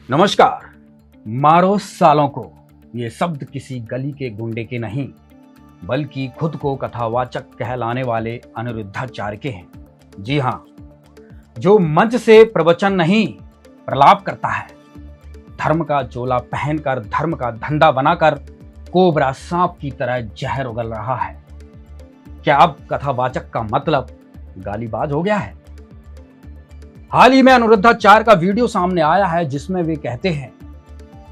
नमस्कार। मारो सालों को ये शब्द किसी गली के गुंडे के नहीं बल्कि खुद को कथावाचक कहलाने वाले अनिरुद्धाचार्य के हैं। जी हाँ, जो मंच से प्रवचन नहीं प्रलाप करता है, धर्म का चोला पहनकर धर्म का धंधा बनाकर कोबरा सांप की तरह जहर उगल रहा है। क्या अब कथावाचक का मतलब गालीबाज हो गया है? हाल ही में अनिरुद्धाचार्य का वीडियो सामने आया है जिसमें वे कहते हैं,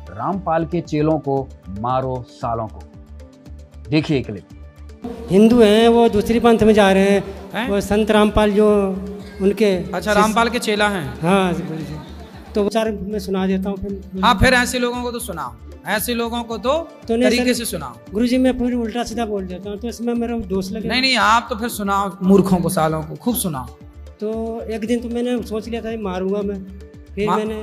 रामपाल के चेलों को मारो सालों को। देखिए क्लिप। हिंदू हैं, वो दूसरी पंथ में जा रहे हैं। वो संत रामपाल जो उनके रामपाल के चेला हैं। हाँ तो चार मैं सुना देता हूँ। हाँ, फिर ऐसे लोगों को तो सुनाओ, ऐसे लोगों को तो तरीके से सुनाओ। गुरुजी मैं फिर उल्टा सीधा बोल देता हूँ तो इसमें मेरा दोष लगे। नहीं, आप तो फिर सुनाओ, मूर्खों को सालों को खूब सुनाओ। तो एक दिन तो मैंने सोच लिया था मारूंगा मैं, फिर मैंने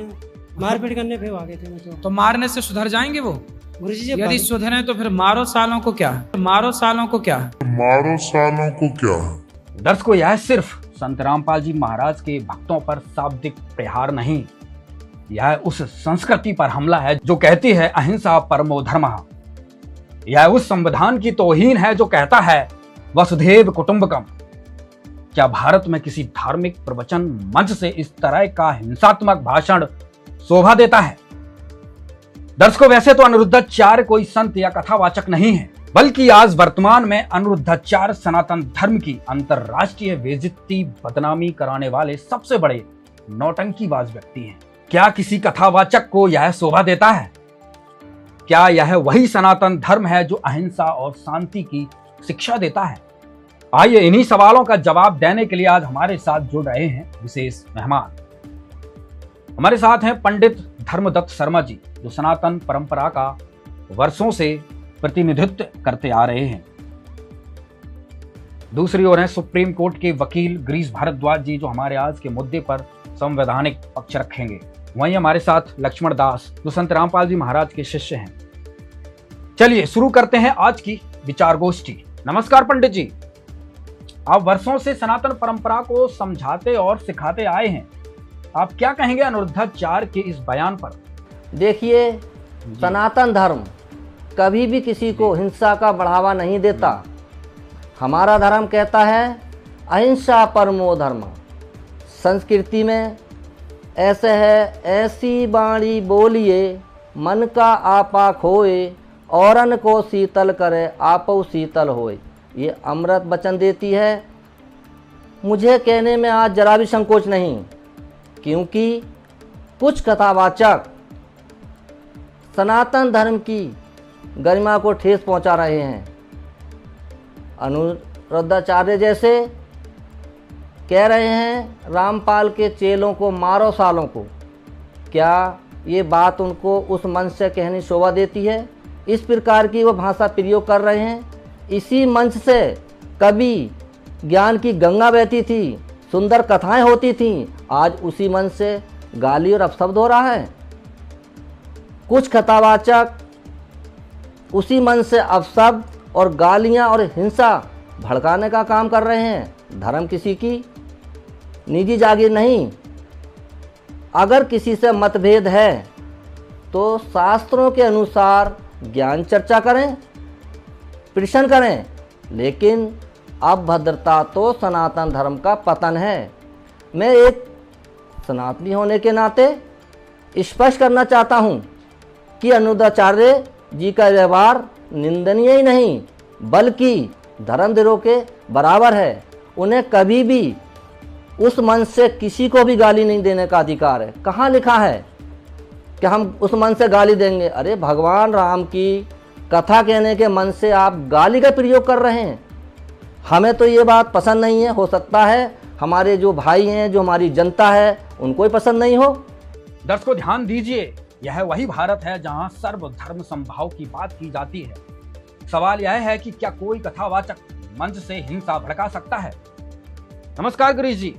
मारपीट करने फिर आ गए थे मैं। तो मारने से सुधर जाएंगे वो? गुरुजी यदि सुधरे तो फिर मारो सालों को क्या है? मारो सालों को क्या है? मारो सालों को क्या है? दर्शकों, यह सिर्फ संत रामपाल जी महाराज के भक्तों पर शाब्दिक प्रहार नहीं, यह उस संस्कृति पर हमला है जो कहती है अहिंसा परमो धर्मः। यह उस संविधान की तौहीन है जो कहता है वसुधैव कुटुंबकम। क्या भारत में किसी धार्मिक प्रवचन मंच से इस तरह का हिंसात्मक भाषण शोभा देता है? दर्शकों, वैसे तो अनिरुद्धाचार्य कोई संत या कथावाचक नहीं है, बल्कि आज वर्तमान में अनिरुद्धाचार्य सनातन धर्म की अंतरराष्ट्रीय बेइज्जती बदनामी कराने वाले सबसे बड़े नौटंकीबाज व्यक्ति हैं। क्या किसी कथावाचक को यह शोभा देता है? क्या यह वही सनातन धर्म है जो अहिंसा और शांति की शिक्षा देता है? आइए इन्हीं सवालों का जवाब देने के लिए आज हमारे साथ जुड़ रहे हैं विशेष मेहमान। हमारे साथ हैं पंडित धर्मदत्त शर्मा जी, जो सनातन परंपरा का वर्षों से प्रतिनिधित्व करते आ रहे हैं। दूसरी ओर हैं सुप्रीम कोर्ट के वकील गिरीश भारद्वाज जी, जो हमारे आज के मुद्दे पर संवैधानिक पक्ष रखेंगे। वहीं हमारे साथ लक्ष्मण दास, जो संत रामपाल जी महाराज के शिष्य हैं। चलिए शुरू करते हैं आज की विचार गोष्ठी। नमस्कार पंडित जी, आप वर्षों से सनातन परंपरा को समझाते और सिखाते आए हैं, आप क्या कहेंगे अनिरुद्धाचार्य के इस बयान पर? देखिए, सनातन धर्म कभी भी किसी को हिंसा का बढ़ावा नहीं देता। हमारा धर्म कहता है अहिंसा परमो धर्म। संस्कृति में ऐसे है, ऐसी बाणी बोलिए मन का आपा खोए, औरन को शीतल करे आपो शीतल होए। ये अमृत वचन देती है। मुझे कहने में आज जरा भी संकोच नहीं, क्योंकि कुछ कथावाचक सनातन धर्म की गरिमा को ठेस पहुंचा रहे हैं। अनिरुद्धाचार्य जैसे कह रहे हैं रामपाल के चेलों को मारो सालों को। क्या ये बात उनको उस मंच से कहनी शोभा देती है? इस प्रकार की वो भाषा प्रयोग कर रहे हैं। इसी मंच से कभी ज्ञान की गंगा बहती थी, सुंदर कथाएं होती थीं, आज उसी मंच से गाली और अपशब्द हो रहा है। कुछ कथावाचक उसी मंच से अपशब्द और गालियां और हिंसा भड़काने का काम कर रहे हैं। धर्म किसी की निजी जागीर नहीं। अगर किसी से मतभेद है तो शास्त्रों के अनुसार ज्ञान चर्चा करें, प्रश्न करें, लेकिन अभद्रता तो सनातन धर्म का पतन है। मैं एक सनातनी होने के नाते स्पष्ट करना चाहता हूं कि अनिरुद्धाचार्य जी का व्यवहार निंदनीय ही नहीं बल्कि धर्मद्रोह के बराबर है। उन्हें कभी भी उस मंच से किसी को भी गाली नहीं देने का अधिकार है। कहाँ लिखा है कि हम उस मंच से गाली देंगे? अरे भगवान राम की कथा कहने के मन से आप गाली का प्रयोग कर रहे हैं। हमें तो ये बात पसंद नहीं है। हो सकता है हमारे जो भाई हैं, जो हमारी जनता है, उनको ही पसंद नहीं हो। दर्शकों ध्यान दीजिए, यह वही भारत है जहां सर्वधर्म समभाव की बात की जाती है। सवाल यह है कि क्या कोई कथावाचक मंच से हिंसा भड़का सकता है? नमस्कार गिरीश जी,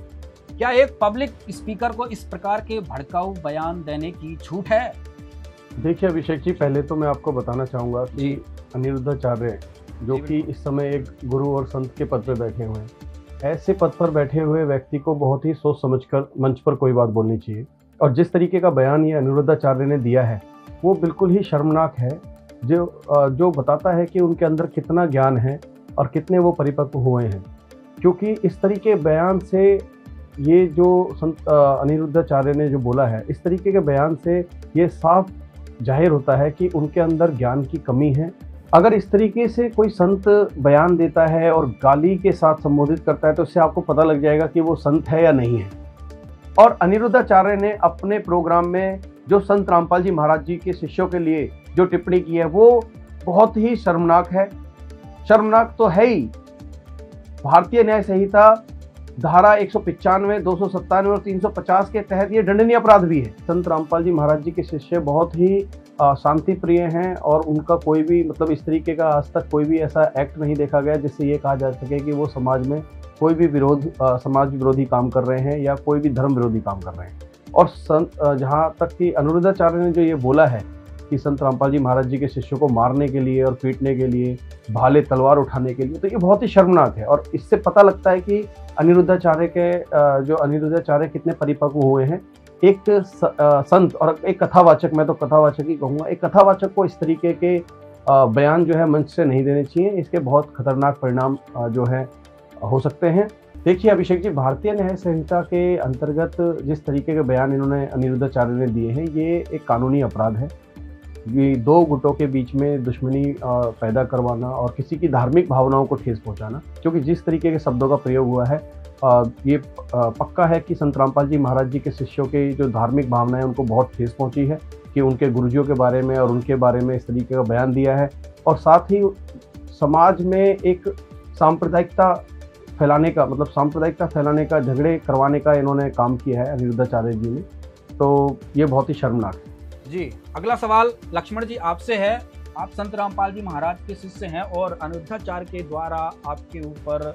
क्या एक पब्लिक स्पीकर को इस प्रकार के भड़काऊ बयान देने की छूट है? देखिए अभिषेक जी, पहले तो मैं आपको बताना चाहूँगा कि अनिरुद्धाचार्य जो कि इस समय एक गुरु और संत के पद पर बैठे हुए हैं, ऐसे पद पर बैठे हुए व्यक्ति को बहुत ही सोच समझकर मंच पर कोई बात बोलनी चाहिए। और जिस तरीके का बयान ये अनिरुद्धाचार्य ने दिया है वो बिल्कुल ही शर्मनाक है, जो बताता है कि उनके अंदर कितना ज्ञान है और कितने वो परिपक्व हुए हैं। क्योंकि इस तरीके बयान से ये जो संत अनिरुद्धाचार्य ने जो बोला है, इस तरीके के बयान से ये साफ जाहिर होता है कि उनके अंदर ज्ञान की कमी है। अगर इस तरीके से कोई संत बयान देता है और गाली के साथ संबोधित करता है तो इससे आपको पता लग जाएगा कि वो संत है या नहीं है। और अनिरुद्धाचार्य ने अपने प्रोग्राम में जो संत रामपाल जी महाराज जी के शिष्यों के लिए जो टिप्पणी की है वो बहुत ही शर्मनाक है। शर्मनाक तो है ही। भारतीय न्याय संहिता धारा 195, 297 और 350 के तहत ये दंडनीय अपराध भी है। संत रामपाल जी महाराज जी के शिष्य बहुत ही शांति प्रिय हैं और उनका कोई भी मतलब इस तरीके का आज तक कोई भी ऐसा एक्ट नहीं देखा गया जिससे ये कहा जा सके कि वो समाज में कोई भी समाज विरोधी काम कर रहे हैं या कोई भी धर्म विरोधी काम कर रहे हैं। और जहाँ तक कि अनिरुद्धाचार्य ने जो ये बोला है कि संत रामपाल जी महाराज जी के शिष्यों को मारने के लिए और पीटने के लिए, भाले तलवार उठाने के लिए, तो ये बहुत ही शर्मनाक है। और इससे पता लगता है कि अनिरुद्धाचार्य कितने परिपक्व हुए हैं। एक संत और एक कथावाचक, मैं तो कथावाचक ही कहूँगा, एक कथावाचक को इस तरीके के बयान जो है मंच से नहीं देने चाहिए। इसके बहुत खतरनाक परिणाम जो है हो सकते हैं। देखिए अभिषेक जी, भारतीय न्याय संहिता के अंतर्गत जिस तरीके के बयान इन्होंने अनिरुद्धाचार्य ने दिए हैं ये एक कानूनी अपराध है। ये दो गुटों के बीच में दुश्मनी पैदा करवाना और किसी की धार्मिक भावनाओं को ठेस पहुंचाना, क्योंकि जिस तरीके के शब्दों का प्रयोग हुआ है ये पक्का है कि संत रामपाल जी महाराज जी के शिष्यों की जो धार्मिक भावनाएं उनको बहुत ठेस पहुंची है कि उनके गुरुजियों के बारे में और उनके बारे में इस तरीके का बयान दिया है। और साथ ही समाज में एक सांप्रदायिकता फैलाने का, झगड़े करवाने का इन्होंने काम किया है अनिरुद्धाचार्य जी ने। तो ये बहुत ही शर्मनाक है। जी, अगला सवाल लक्ष्मण जी आपसे है। आप संत रामपाल जी महाराज के शिष्य हैं और अनिरुद्धाचार्य के द्वारा आपके ऊपर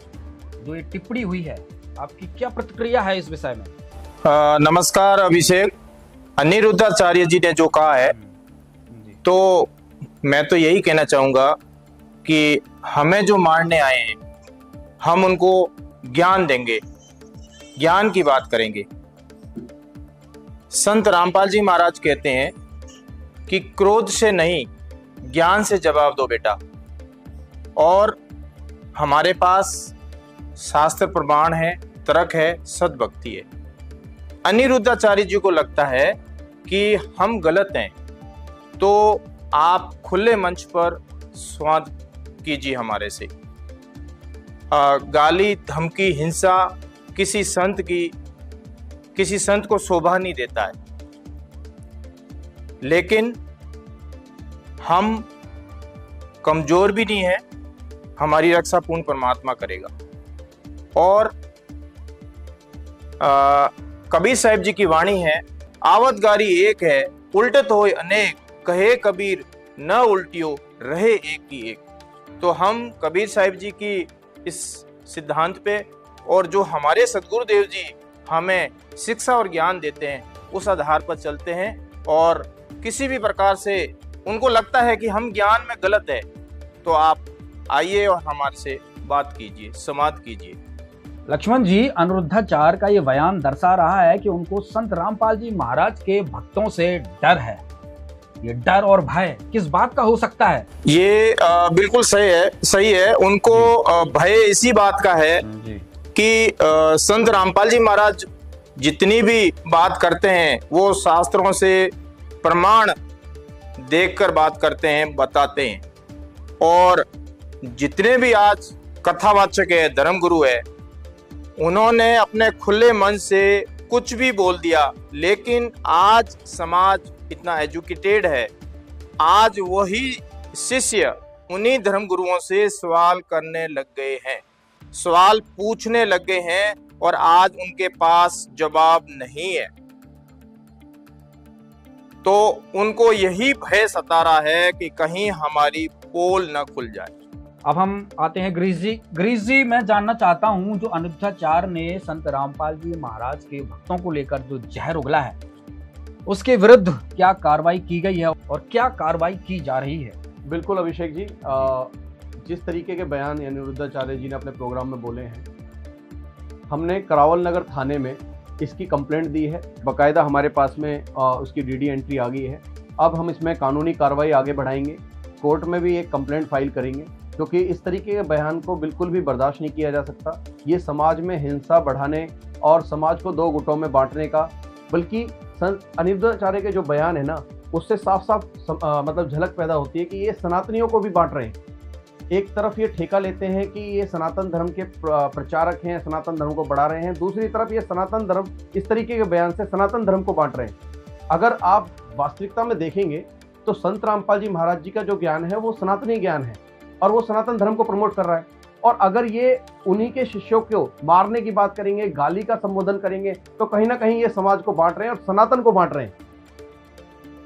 जो ये टिप्पणी हुई है, आपकी क्या प्रतिक्रिया है इस विषय में? नमस्कार अभिषेक। अनिरुद्धाचार्य जी ने जो कहा है तो मैं तो यही कहना चाहूँगा कि हमें जो मारने आए हैं हम उनको ज्ञान देंगे, ज्ञान की बात करेंगे। संत रामपाल जी महाराज कहते हैं कि क्रोध से नहीं ज्ञान से जवाब दो बेटा। और हमारे पास शास्त्र प्रमाण है, तर्क है, सद्भक्ति है। अनिरुद्धाचार्य जी को लगता है कि हम गलत हैं तो आप खुले मंच पर संवाद कीजिए हमारे से। गाली, धमकी, हिंसा किसी संत को शोभा नहीं देता है। लेकिन हम कमजोर भी नहीं है, हमारी रक्षा पूर्ण परमात्मा करेगा। और कबीर साहिब जी की वाणी है, आवत गारी एक है, उल्टत होए अनेक, कहे कबीर न उल्टियो रहे एक ही एक। तो हम कबीर साहिब जी की इस सिद्धांत पे और जो हमारे सदगुरुदेव जी हमें शिक्षा और ज्ञान देते हैं उस आधार पर चलते हैं। और किसी भी प्रकार से उनको लगता है कि हम ज्ञान में गलत है तो आप आइए और हमारे से बात कीजिए, संवाद कीजिए। लक्ष्मण जी, अनिरुद्धाचार्य का ये बयान दर्शा रहा है कि उनको संत रामपाल जी महाराज के भक्तों से डर है। ये डर और भय किस बात का हो सकता है? ये बिल्कुल सही है। उनको भय इसी बात का है कि संत रामपाल जी महाराज जितनी भी बात करते हैं वो शास्त्रों से प्रमाण देखकर बात करते हैं, बताते हैं। और जितने भी आज कथावाचक है, धर्मगुरु है, उन्होंने अपने खुले मन से कुछ भी बोल दिया। लेकिन आज समाज इतना एजुकेटेड है, आज वही शिष्य उन्हीं धर्मगुरुओं से सवाल करने लग गए हैं, सवाल पूछने लग गए हैं और आज उनके पास जवाब नहीं है। तो उनको यही भय सता रहा है कि कहीं हमारी पोल न खुल जाए। अब हम आते हैं गिरीश जी, मैं जानना चाहता हूं जो अनिरुद्धाचार्य ने संत रामपाल जी महाराज के भक्तों को लेकर जो जहर उगला है उसके विरुद्ध क्या कार्रवाई की गई है और क्या कार्रवाई की जा रही है? बिल्कुल अभिषेक जी, जिस तरीके के बयान अनिरुद्धाचार्य जी ने अपने प्रोग्राम में बोले हैं, हमने करावल नगर थाने में इसकी कंप्लेंट दी है, बाकायदा हमारे पास में उसकी डीडी एंट्री आ गई है। अब हम इसमें कानूनी कार्रवाई आगे बढ़ाएंगे, कोर्ट में भी एक कंप्लेंट फाइल करेंगे, क्योंकि इस तरीके के बयान को बिल्कुल भी बर्दाश्त नहीं किया जा सकता। ये समाज में हिंसा बढ़ाने और समाज को दो गुटों में बांटने का, बल्कि अनिरुद्धाचार्य के जो बयान है ना, उससे साफ साफ मतलब झलक पैदा होती है कि ये सनातनियों को भी बांट रहे हैं। एक तरफ ये ठेका लेते हैं कि ये सनातन धर्म के प्रचारक हैं, सनातन धर्म को बढ़ा रहे हैं, दूसरी तरफ ये सनातन धर्म इस तरीके के बयान से सनातन धर्म को बांट रहे हैं। अगर आप वास्तविकता में देखेंगे तो संत रामपाल जी महाराज जी का जो ज्ञान है वो सनातनी ज्ञान है और वो सनातन धर्म को प्रमोट कर रहा है। और अगर ये उन्हीं के शिष्यों को मारने की बात करेंगे, गाली का संबोधन करेंगे, तो कहीं ना कहीं ये समाज को बांट रहे हैं और सनातन को बांट रहे हैं।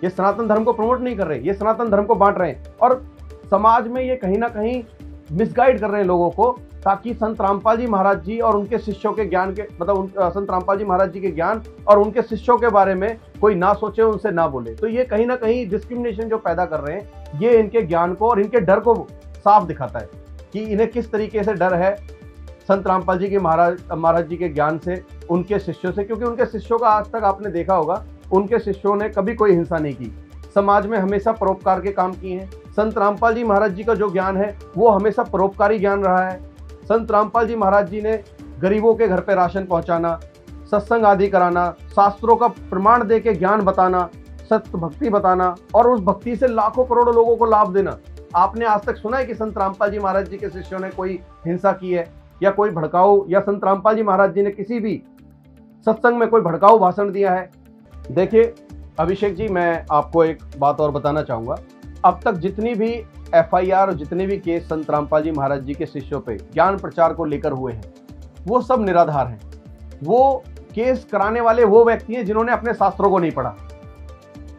ये सनातन धर्म को प्रमोट नहीं कर रहे, ये सनातन धर्म को बांट रहे हैं और समाज में ये कहीं ना कहीं मिसगाइड कर रहे हैं लोगों को, ताकि संत रामपाल जी महाराज जी और उनके शिष्यों के ज्ञान के संत रामपाल जी महाराज जी के ज्ञान और उनके शिष्यों के बारे में कोई ना सोचे, उनसे ना बोले। तो ये कहीं ना कहीं डिस्क्रिमिनेशन जो पैदा कर रहे हैं, ये इनके ज्ञान को और इनके डर को साफ दिखाता है कि इन्हें किस तरीके से डर है संत रामपाल जी के महाराज जी के ज्ञान से, उनके शिष्यों से। क्योंकि उनके शिष्यों का आज तक आपने देखा होगा, उनके शिष्यों ने कभी कोई हिंसा नहीं की, समाज में हमेशा परोपकार के काम किए हैं। संत रामपाल जी महाराज जी का जो ज्ञान है वो हमेशा परोपकारी ज्ञान रहा है। संत रामपाल जी महाराज जी ने गरीबों के घर पे राशन पहुंचाना, सत्संग आदि कराना, शास्त्रों का प्रमाण दे के ज्ञान बताना, सत्य भक्ति बताना और उस भक्ति से लाखों करोड़ों लोगों को लाभ देना। आपने आज तक सुना है कि संत रामपाल जी महाराज जी के शिष्यों ने कोई हिंसा की है या कोई भड़काऊ, या संत रामपाल जी महाराज जी ने किसी भी सत्संग में कोई भड़काऊ भाषण दिया है? देखिए अभिषेक जी, मैं आपको एक बात और बताना चाहूँगा। अब तक जितनी भी FIR और जितने भी केस संत रामपाल जी महाराज जी के शिष्यों पे ज्ञान प्रचार को लेकर हुए हैं, वो सब निराधार हैं। वो केस कराने वाले वो व्यक्ति हैं जिन्होंने अपने शास्त्रों को नहीं पढ़ा।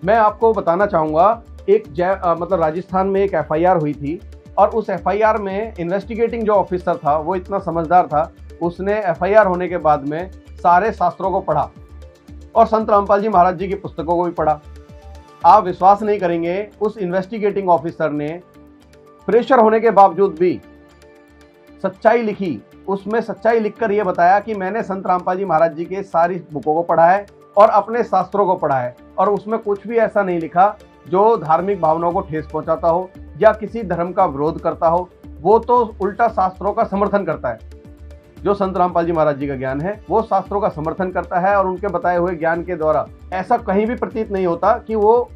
मैं आपको बताना चाहूँगा, मतलब राजस्थान में एक FIR हुई थी और उस FIR में इन्वेस्टिगेटिंग जो ऑफिसर था वो इतना समझदार था, उसने FIR होने के बाद में सारे शास्त्रों को पढ़ा और संत रामपाल जी महाराज जी की पुस्तकों को भी पढ़ा। आप विश्वास नहीं करेंगे, उस इन्वेस्टिगेटिंग ऑफिसर ने प्रेशर होने के बावजूद भी सच्चाई लिखी। उसमें सच्चाई लिखकर यह बताया कि मैंने संत रामपाल जी महाराज जी के सारी बुकों को पढ़ा है और अपने शास्त्रों को पढ़ा है, और उसमें कुछ भी ऐसा नहीं लिखा जो धार्मिक भावनाओं को ठेस पहुंचाता हो या किसी धर्म का विरोध करता हो। वो तो उल्टा शास्त्रों का समर्थन करता है। जो संत रामपाल जी महाराज जी का ज्ञान है वो शास्त्रों का समर्थन करता है और उनके बताए हुए ज्ञान के द्वारा ऐसा कहीं भी प्रतीत नहीं होता कि वो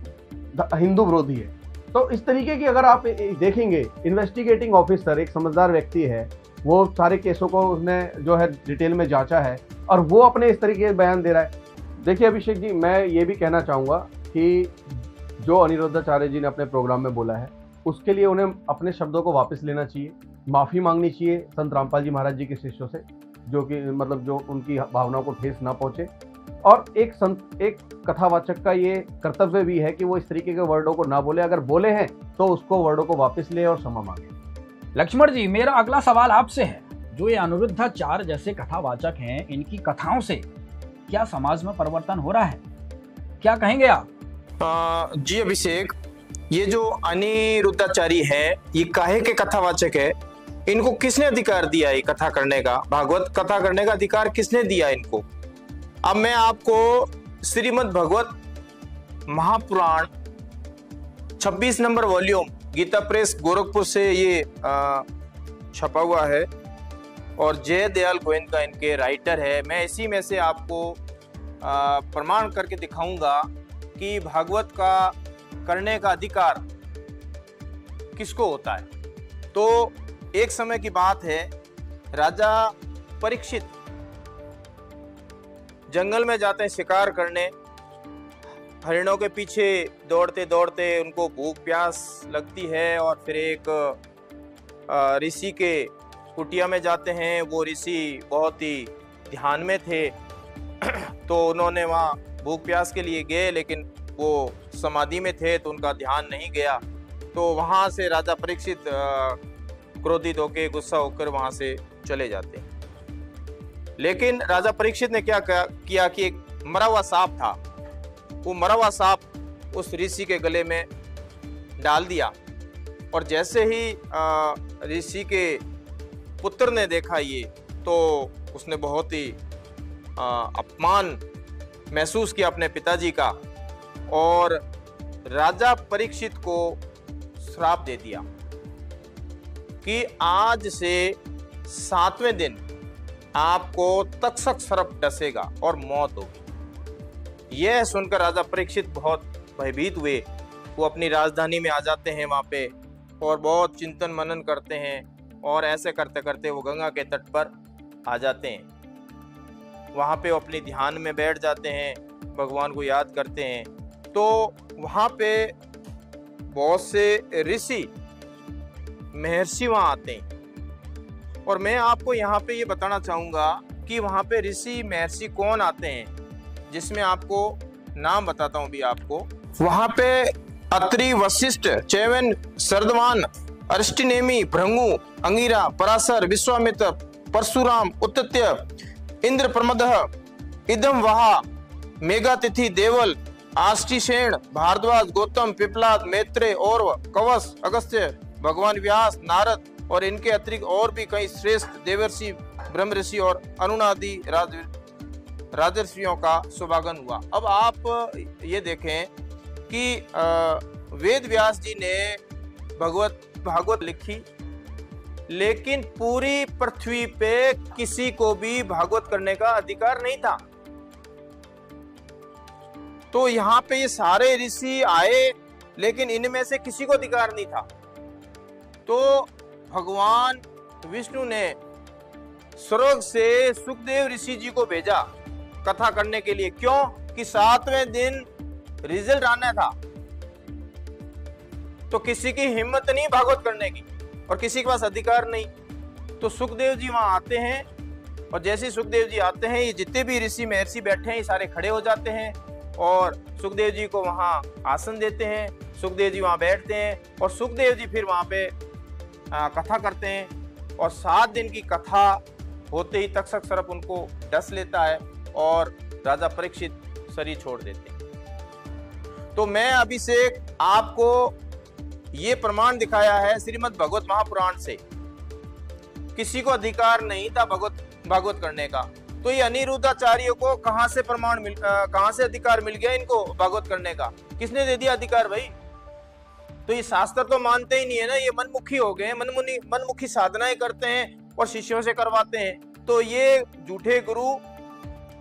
हिंदू विरोधी है। तो इस तरीके की अगर आप देखेंगे, इन्वेस्टिगेटिंग ऑफिसर एक समझदार व्यक्ति है, वो सारे केसों को उसने जो है डिटेल में जांचा है और वो अपने इस तरीके से बयान दे रहा है। देखिए अभिषेक जी, मैं ये भी कहना चाहूँगा कि जो अनिरुद्धाचार्य जी ने अपने प्रोग्राम में बोला है उसके लिए उन्हें अपने शब्दों को वापस लेना चाहिए, माफ़ी मांगनी चाहिए संत रामपाल जी महाराज जी के शिष्यों से, जो कि मतलब जो उनकी भावनाओं को ठेस ना पहुँचे। और एक कथावाचक का ये कर्तव्य भी है कि वो इस तरीके के वर्डों को ना बोले, अगर बोले हैं तो उसको वर्डों को वापस ले और क्षमा मांगे। लक्ष्मण जी, मेरा अगला सवाल आपसे है, जो ये अनिरुद्धाचार्य जैसे कथावाचक हैं, इनकी कथाओं से क्या समाज में परिवर्तन हो रहा है? क्या कहेंगे आप? जी अभिषेक, ये जो अनिरुद्धाचार्य है, ये काहे के कथावाचक है? इनको किसने अधिकार दिया है कथा करने का? भागवत कथा करने का अधिकार किसने दिया इनको? अब मैं आपको Shrimad Bhagwat Mahapuran 26 number volume, Gita Press Gorakhpur से ये छपा हुआ है और जय दयाल गोविंद का इनके राइटर है। मैं इसी में से आपको प्रमाण करके दिखाऊंगा कि भागवत का करने का अधिकार किसको होता है। तो एक समय की बात है, राजा परीक्षित जंगल में जाते हैं शिकार करने। हरिणों के पीछे दौड़ते दौड़ते उनको भूख प्यास लगती है और फिर एक ऋषि के कुटिया में जाते हैं। वो ऋषि बहुत ही ध्यान में थे तो उन्होंने वहाँ भूख प्यास के लिए गए, लेकिन वो समाधि में थे तो उनका ध्यान नहीं गया। तो वहाँ से राजा परीक्षित क्रोधित होकर, गुस्सा होकर वहाँ से चले जाते हैं। लेकिन राजा परीक्षित ने क्या किया कि एक मरा हुआ सांप था, वो मरा हुआ सांप उस ऋषि के गले में डाल दिया और जैसे ही ऋषि के पुत्र ने देखा ये, तो उसने बहुत ही अपमान महसूस किया अपने पिताजी का और राजा परीक्षित को श्राप दे दिया कि आज से 7वें दिन आपको तक्षक सर्प डसेगा और मौत होगी। यह सुनकर राजा परीक्षित बहुत भयभीत हुए। वो अपनी राजधानी में आ जाते हैं वहाँ पे और बहुत चिंतन मनन करते हैं और ऐसे करते करते वो गंगा के तट पर आ जाते हैं। वहाँ पे वो अपने ध्यान में बैठ जाते हैं, भगवान को याद करते हैं। तो वहाँ पे बहुत से ऋषि महर्षि वहाँ आते हैं और मैं आपको यहाँ पे ये बताना चाहूँगा कि वहाँ पे ऋषि महर्षि कौन आते हैं, जिसमें आपको नाम बताता हूँ भी आपको। वहाँ पे अत्रि, वशिष्ठ, च्यवन, सर्दवान, अरिष्टनेमि, भृंगु, अंगिरा, पराशर, विश्वामित्र, परशुराम, उत्तत्य, इंद्र प्रमदः, इदम वहा, मेघातिथि, देवल, आष्टिसेन, भारद्वाज, गौतम, पिपलाद, मैत्रेय, औरव, कवश, अगस्त्य, भगवान व्यास, नारद और इनके अतिरिक्त और भी कई श्रेष्ठ देवर्षि, ब्रह्म ऋषि और अनुनादि राजर्षियों का शुभागमन हुआ। अब आप ये देखें कि वेद व्यास जी ने भागवत लिखी, लेकिन पूरी पृथ्वी पे किसी को भी भागवत करने का अधिकार नहीं था। तो यहाँ पे ये सारे ऋषि आए, लेकिन इनमें से किसी को अधिकार नहीं था। तो भगवान विष्णु ने स्वर्ग से सुखदेव ऋषि जी को भेजा कथा करने के लिए। क्यों? कि 7वें दिन रिजल्ट आना था। तो किसी की हिम्मत नहीं भागवत करने की और किसी के पास अधिकार नहीं। तो सुखदेव जी वहां आते हैं और जैसे ही सुखदेव जी आते हैं, ये जितने भी ऋषि महर्षि बैठे हैं ये सारे खड़े हो जाते हैं और सुखदेव जी को वहां आसन देते हैं। सुखदेव जी वहां बैठते हैं और सुखदेव जी फिर वहां पे कथा करते हैं और 7 दिन की कथा होते ही तक्षक सर्प उनको डस लेता है और राजा परीक्षित शरीर छोड़ देते हैं। तो मैं अभी से आपको ये प्रमाण दिखाया है श्रीमद् भगवत महापुराण से। किसी को अधिकार नहीं था भागवत करने का। तो ये अनिरुद्धाचार्य को कहां से कहां से अधिकार मिल गया इनको भागवत करने का? किसने दे दिया अधिकार भाई? तो ये शास्त्र तो मानते ही नहीं है ना, ये मनमुखी हो गए, मनमुखी साधनाएं करते हैं और शिष्यों से करवाते हैं। तो ये झूठे गुरु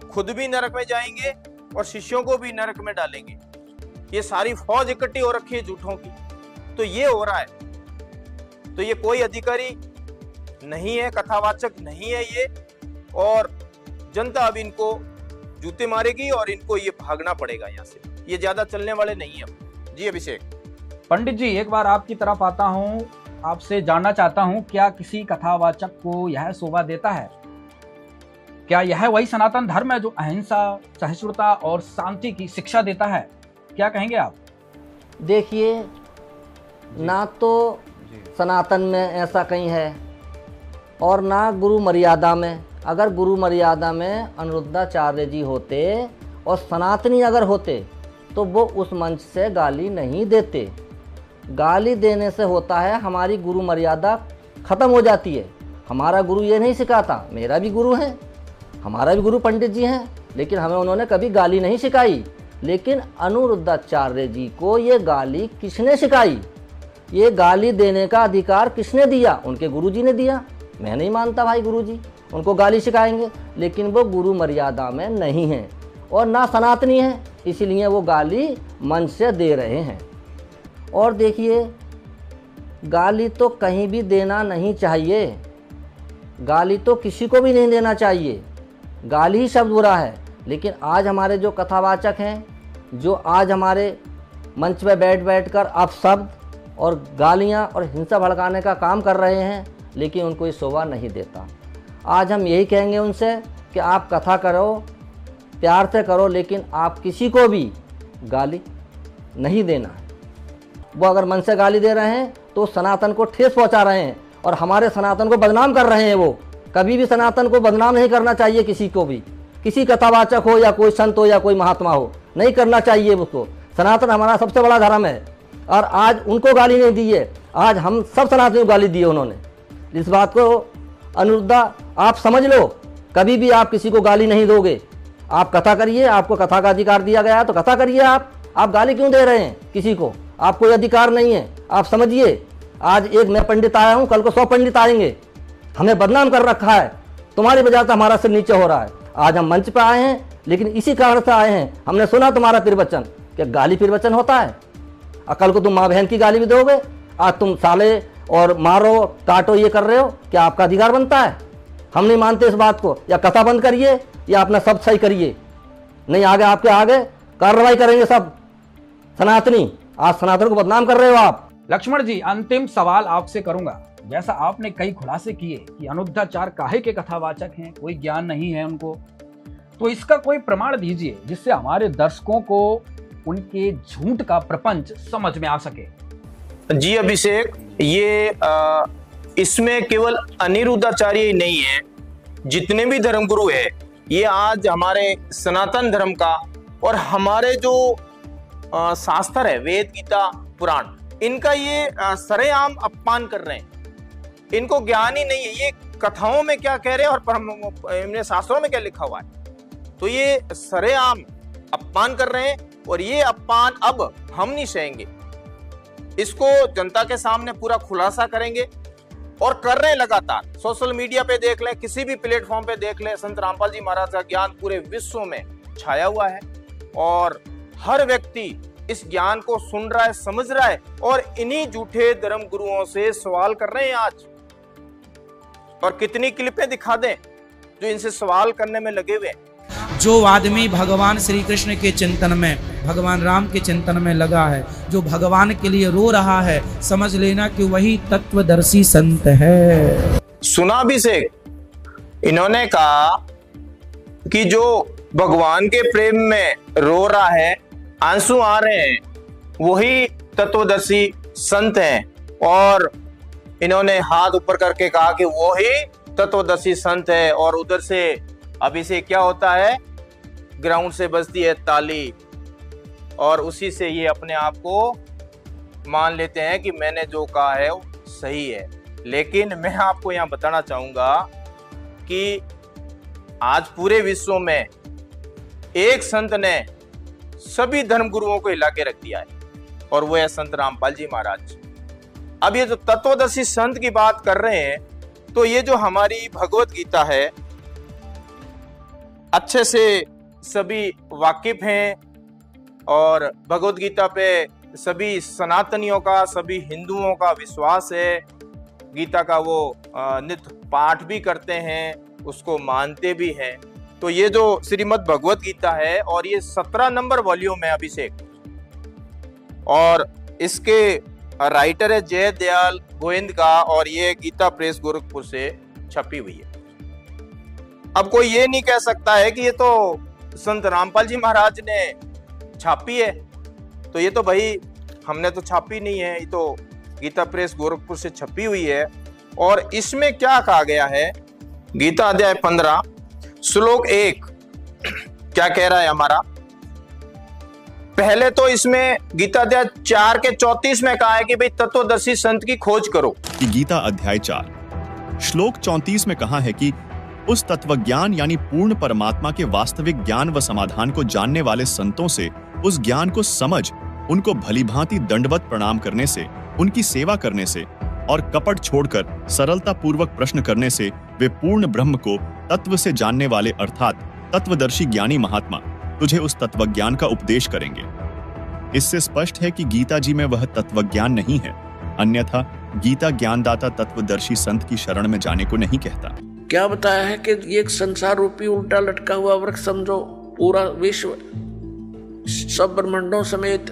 खुद भी नरक में जाएंगे और शिष्यों को भी नरक में डालेंगे। ये सारी फौज इकट्ठी हो रखी है झूठों की। तो ये हो रहा है। तो ये कोई अधिकारी नहीं है, कथावाचक नहीं है ये, और जनता अब इनको जूते मारेगी और इनको ये भागना पड़ेगा यहाँ से। ये ज्यादा चलने वाले नहीं है। जी अभिषेक। पंडित जी, एक बार आपकी तरफ आता हूँ, आपसे जानना चाहता हूँ, क्या किसी कथावाचक को यह शोभा देता है? क्या यह वही सनातन धर्म है जो अहिंसा, सहिष्णुता और शांति की शिक्षा देता है? क्या कहेंगे आप? देखिए, ना तो सनातन में ऐसा कहीं है और ना गुरु मर्यादा में। अगर गुरु मर्यादा में अनिरुद्धाचार्य जी होते और सनातनी अगर होते तो वो उस मंच से गाली नहीं देते। गाली देने से होता है हमारी गुरु मर्यादा ख़त्म हो जाती है। हमारा गुरु ये नहीं सिखाता, मेरा भी गुरु है, हमारा भी गुरु पंडित जी हैं, लेकिन हमें उन्होंने कभी गाली नहीं सिखाई। लेकिन अनिरुद्धाचार्य जी को ये गाली किसने सिखाई? ये गाली देने का अधिकार किसने दिया? उनके गुरुजी ने दिया। मैं नहीं मानता भाई गुरुजी उनको गाली सिखाएंगे, लेकिन वो गुरु मर्यादा में नहीं हैं और ना सनातनी हैं, इसलिए वो गाली मन से दे रहे हैं। और देखिए, गाली तो कहीं भी देना नहीं चाहिए, गाली तो किसी को भी नहीं देना चाहिए। गाली ही शब्द बुरा है। लेकिन आज हमारे जो कथावाचक हैं, जो आज हमारे मंच पे बैठ कर अपशब्द और गालियां और हिंसा भड़काने का काम कर रहे हैं, लेकिन उनको ये शोभा नहीं देता। आज हम यही कहेंगे उनसे कि आप कथा करो, प्यार से करो, लेकिन आप किसी को भी गाली नहीं देना है। वो अगर मन से गाली दे रहे हैं तो सनातन को ठेस पहुंचा रहे हैं और हमारे सनातन को बदनाम कर रहे हैं। वो कभी भी सनातन को बदनाम नहीं करना चाहिए, किसी को भी, किसी कथावाचक हो या कोई संत हो या कोई महात्मा हो, नहीं करना चाहिए उसको। सनातन हमारा सबसे बड़ा धर्म है और आज उनको गाली नहीं दी है, आज हम सब सनातन को गाली दी है उन्होंने। इस बात को अनिरुद्धा आप समझ लो कभी भी आप किसी को गाली नहीं दोगे। आप कथा करिए, आपको कथा का अधिकार दिया गया है तो कथा करिए। आप गाली क्यों दे रहे हैं किसी को? आपको ये अधिकार नहीं है। आप समझिए, आज एक मैं पंडित आया हूँ, कल को 100 पंडित आएंगे। हमें बदनाम कर रखा है, तुम्हारी वजह से हमारा सिर नीचे हो रहा है। आज हम मंच पर आए हैं, लेकिन इसी कारण से आए हैं, हमने सुना तुम्हारा प्रवचन। क्या गाली प्रवचन होता है? और कल को तुम माँ बहन की गाली भी दोगे। आज तुम साले और मारो काटो ये कर रहे हो, क्या आपका अधिकार बनता है? हम नहीं मानते इस बात को। या कथा बंद करिए या अपना सब सही करिए, नहीं आगे आपके आगे कार्रवाई करेंगे सब सनातनी। आज सनातन को बदनाम कर रहे हो आप। लक्ष्मण जी, अंतिम सवाल आपसे करूंगा। जैसा आपने कई खुलासे किए कि अनुद्धाचार काहे के कथावाचक हैं, कोई ज्ञान नहीं है उनको, तो इसका कोई प्रमाण दीजिए जिससे हमारे दर्शकों को उनके झूठ का प्रपंच समझ में आ सके। जी अभिषेक, ये इसमें केवल अनिरुद्धाचार्य ही नहीं है, जितने भी धर्मगुरु है ये आज हमारे सनातन धर्म का और हमारे जो शास्त्र है वेद गीता पुराण, इनका ये सरेआम अपमान कर रहे हैं। इनको ज्ञान ही नहीं है, ये कथाओं में क्या कह रहे हैं और इनमें शास्त्रों में क्या लिखा हुआ है। तो ये सरेआम अपमान कर रहे हैं और ये अपमान अब हम नहीं सहेंगे। इसको जनता के सामने पूरा खुलासा करेंगे और कर रहे हैं लगातार। सोशल मीडिया पे देख लें, किसी भी प्लेटफॉर्म पे देख लें, संत रामपाल जी महाराज का ज्ञान पूरे विश्व में छाया हुआ है और हर व्यक्ति इस ज्ञान को सुन रहा है, समझ रहा है और इन्हीं झूठे धर्म गुरुओं से सवाल कर रहे हैं आज। और कितनी क्लिपें दिखा दें जो इनसे सवाल करने में लगे हुए हैं। जो आदमी भगवान श्री कृष्ण के चिंतन में, भगवान राम के चिंतन में लगा है, जो भगवान के लिए रो रहा है, समझ लेना कि वही तत्वदर्शी संत है। सुना अभिषेक, इन्होंने कहा कि जो भगवान के प्रेम में रो रहा है, आंसू आ रहे हैं, वही तत्वदर्शी संत हैं। और इन्होंने हाथ ऊपर करके कहा कि वही तत्वदर्शी संत है। और उधर से अभिषेक क्या होता है, ग्राउंड से बजती है ताली और उसी से ये अपने आप को मान लेते हैं कि मैंने जो कहा है वो सही है। लेकिन मैं आपको यहाँ बताना चाहूंगा कि आज पूरे विश्व में एक संत ने सभी धर्मगुरुओं को हिला के रख दिया है और वो है संत रामपाल जी महाराज। अब ये जो तत्वदर्शी संत की बात कर रहे हैं, तो ये जो हमारी भगवत गीता है अच्छे से सभी वाकिफ हैं और भगवत गीता पे सभी सनातनियों का, सभी हिंदुओं का विश्वास है। गीता का वो नित्य पाठ भी करते हैं, उसको मानते भी हैं। तो ये जो श्रीमद् भगवत गीता है और ये 17 नंबर वॉल्यूम है अभिषेक, और इसके राइटर है जय दयाल गोविंद का और ये गीता प्रेस गोरखपुर से छपी हुई है। अब कोई ये नहीं कह सकता है कि ये तो संत रामपाल जी महाराज ने छापी है, तो ये तो भाई हमने तो छापी नहीं है, ये तो गीता प्रेस गोरखपुर से छपी हुई है। और इसमें क्या कहा गया है, गीता अध्याय 15 श्लोक 1 क्या कह रहा है हमारा। पहले तो इसमें गीता अध्याय 4 के 34 में कहा है कि भाई तत्वदर्शी संत की खोज करो। कि गीता अध्याय 4 श्लोक 34 में कहा है कि उस तत्वज्ञान यानी पूर्ण परमात्मा के वास्तविक ज्ञान व समाधान को जानने वाले संतों से उस ज्ञान को समझ, उनको भलीभांति दंडवत प्रणाम करने से, उनकी सेवा करने से और कपट छोड़कर सरलता पूर्वक प्रश्न करने से वे पूर्ण ब्रह्म को तत्व से जानने वाले अर्थात तत्वदर्शी ज्ञानी महात्मा तुझे उस तत्वज्ञान का उपदेश करेंगे। इससे स्पष्ट है कि गीता जी में वह तत्वज्ञान नहीं है, अन्यथा गीता ज्ञानदाता तत्वदर्शी संत की शरण में जाने को नहीं कहता। क्या बताया है कि ये एक संसार रूपी उल्टा लटका हुआ वृक्ष समझो, पूरा विश्व सब ब्रह्मांडों समेत,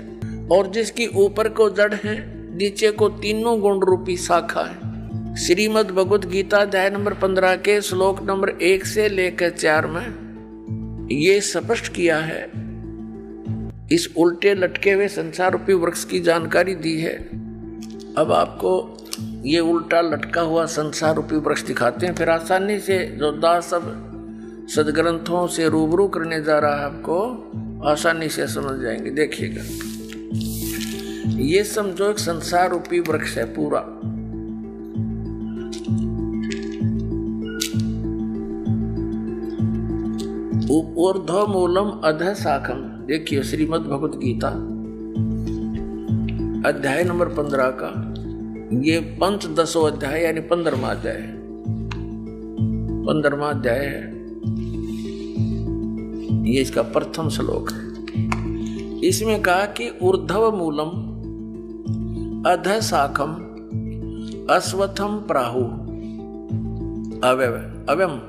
और जिसकी ऊपर को जड़ है, नीचे को तीनों गुण रूपी शाखा है। श्रीमद् भगवत गीता अध्याय नंबर 15 के श्लोक नंबर 1 से लेकर 4 में ये स्पष्ट किया है, इस उल्टे लटके हुए संसार रूपी वृक्ष की जानकारी दी है। अब आपको ये उल्टा लटका हुआ संसार रूपी वृक्ष दिखाते हैं, फिर आसानी से जो दास सब सदग्रंथों से रूबरू करने जा रहा है, आपको आसानी से समझ जाएंगे। देखिएगा, ये समझो एक संसार रूपी वृक्ष है पूरा। ऊर्ध्व मूलम अधः शाखम। देखिए श्रीमद् भगवत गीता अध्याय नंबर 15 का ये पंचदशो अध्याय यानी 15वां अध्याय है। 15वां अध्याय है, ये इसका प्रथम श्लोक है। इसमें कहा कि ऊर्ध्व मूलम अधः शाखम अश्वत्थम प्राहु अव्यम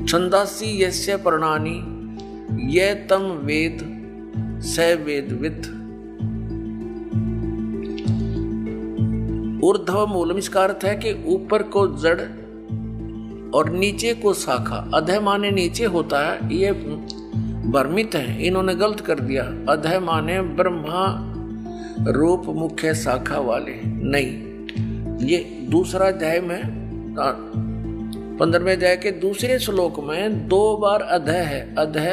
छंदासी यस्य पर्णानि ये तम वेद स वेदवित्। ऊर्ध्व मूलम इसका अर्थ है कि ऊपर को जड़ और नीचे को शाखा। अधः माने नीचे होता है, ये भ्रमित है, इन्होंने गलत कर दिया। अधः माने ब्रह्मा रूप मुख्य शाखा वाले, नहीं। ये दूसरा अध्याय में 15वें अध्याय के दूसरे श्लोक में 2 बार अधः है, अधः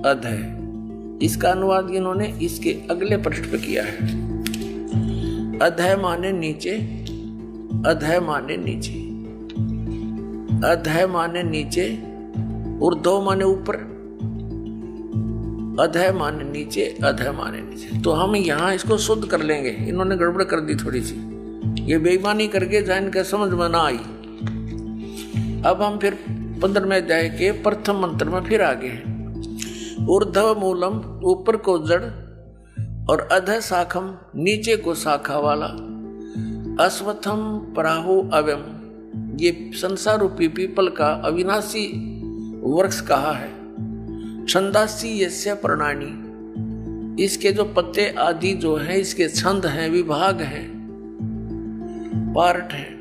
अधः। इसका अनुवाद इन्होंने इसके अगले पृष्ठ पे किया है। अधः माने नीचे, अधः माने नीचे, अधः माने नीचे, ऊर्ध्व माने ऊपर, अधः माने नीचे, अधः माने नीचे। तो हम यहाँ इसको शुद्ध कर लेंगे, इन्होंने गड़बड़ कर दी थोड़ी सी, ये बेईमानी करके जान के समझ में ना आई। अब हम फिर 15वें अध्याय के प्रथम मंत्र में फिर आगे हैं। ऊर्ध्व मूलम ऊपर को जड़ और अधः शाखम नीचे को शाखा वाला, अश्वत्थम प्राहु अव्यम ये संसार रूपी पीपल का अविनाशी वृक्ष कहा है। छंदासी यस्य पर्णानि इसके जो पत्ते आदि जो हैं इसके छंद हैं, विभाग हैं, पार्ट हैं।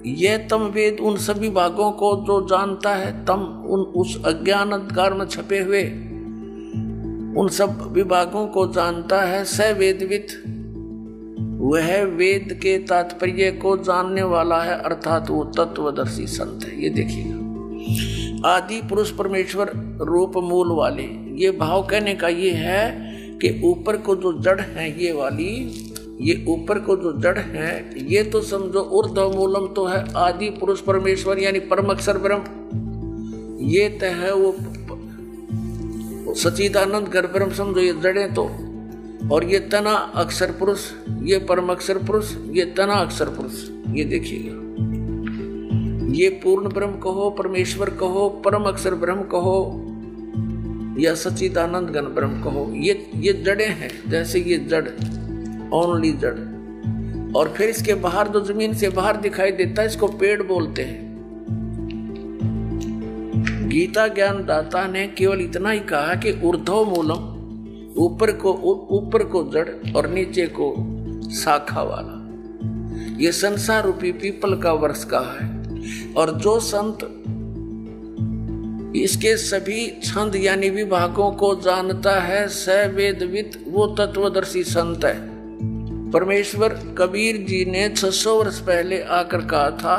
ये तम वेद उन सभी भागों को जो जानता है, तम उस अज्ञान अंधकार में छपे हुए उन सब विभागों को जानता है। स वेदवित् वह वेद के तात्पर्य को जानने वाला है, अर्थात वो तत्वदर्शी संत है। ये देखिएगा, आदि पुरुष परमेश्वर रूप मूल वाले, ये भाव कहने का ये है कि ऊपर को जो जड़ है ये वाली, ये ऊपर को जो जड़ है ये तो समझो ऊर्ध्व मूलम तो है आदि पुरुष परमेश्वर यानी परम अक्षर ब्रह्म, ये तो है वो सच्चिदानंद घर ब्रह्म समझो ये जड़ें तो। और ये तना अक्षर पुरुष, ये परम अक्षर पुरुष, ये तना अक्षर पुरुष। ये देखिएगा, ये पूर्ण ब्रह्म कहो, परमेश्वर कहो, परम अक्षर ब्रह्म कहो या सच्चिदानंद घन ब्रह्म कहो, ये जड़ें हैं। जैसे ये जड़ ओनली जड़, और फिर इसके बाहर जो जमीन से बाहर दिखाई देता है इसको पेड़ बोलते हैं। गीता ज्ञान दाता ने केवल इतना ही कहा कि ऊर्ध्व मूलम ऊपर को जड़ और नीचे को शाखा वाला, ये संसार रूपी पीपल का वृक्ष कहा है। और जो संत इसके सभी छंद यानी विभागों को जानता है, स वेदवित् वो तत्वदर्शी संत है। परमेश्वर कबीर जी ने 600 वर्ष पहले आकर कहा था,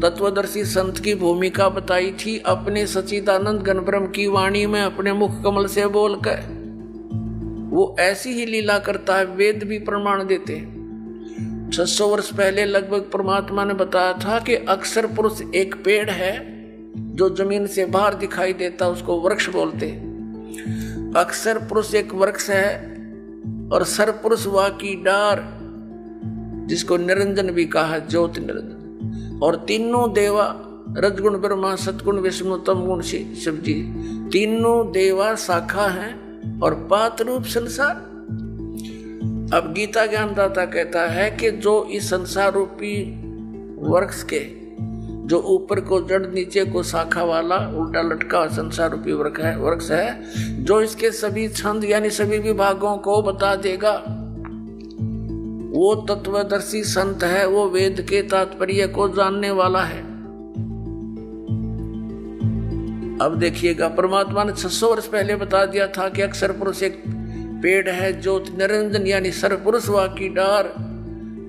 तत्वदर्शी संत की भूमिका बताई थी अपने सच्चिदानंद घन ब्रह्म की वाणी में अपने मुख कमल से बोलकर। वो ऐसी ही लीला करता है, वेद भी प्रमाण देते। 600 वर्ष पहले लगभग परमात्मा ने बताया था कि अक्षर पुरुष एक पेड़ है जो जमीन से बाहर दिखाई देता, उसको वृक्ष बोलते। अक्षर पुरुष एक वृक्ष है और सरपुरुष वा की डार जिसको निरंजन भी कहा, ज्योति निरंजन। और तीनों देवा रजगुण ब्रह्मा सतगुण विष्णु तम गुण शिव जी, तीनों देवा शाखा हैं और पात रूप संसार। अब गीता ज्ञानदाता कहता है कि जो इस संसार रूपी वृक्ष के जो ऊपर को जड़ नीचे को शाखा वाला उल्टा लटका संसार रूपी वृक्ष है, जो इसके सभी छंद यानी सभी विभागों को बता देगा, वो तत्वदर्शी संत है, वो वेद के तात्पर्य को जानने वाला है। अब देखिएगा, परमात्मा ने 600 वर्ष पहले बता दिया था कि अक्षर पुरुष एक पेड़ है, ज्योति निरंजन यानी सरपुरुष वा की डार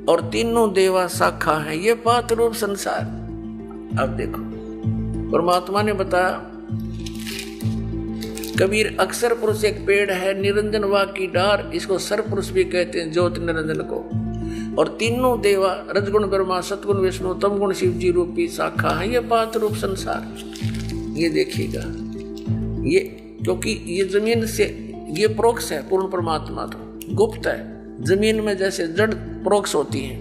और तीनों देवा शाखा है, ये पात रूप संसार। अब देखो, परमात्मा ने बताया कबीर अक्षर पुरुष एक पेड़ है, निरंजन वा की डार, इसको सरपुरुष भी कहते हैं ज्योति निरंजन को। और तीनों देवा रजगुण ब्रह्मा सतगुण विष्णु तमगुण शिव जी रूपी शाखा है, ये पात रूप संसार। ये देखिएगा, ये क्योंकि ये जमीन से ये प्रोक्ष है, पूर्ण परमात्मा तो गुप्त है। जमीन में जैसे जड़ प्रोक्ष होती है,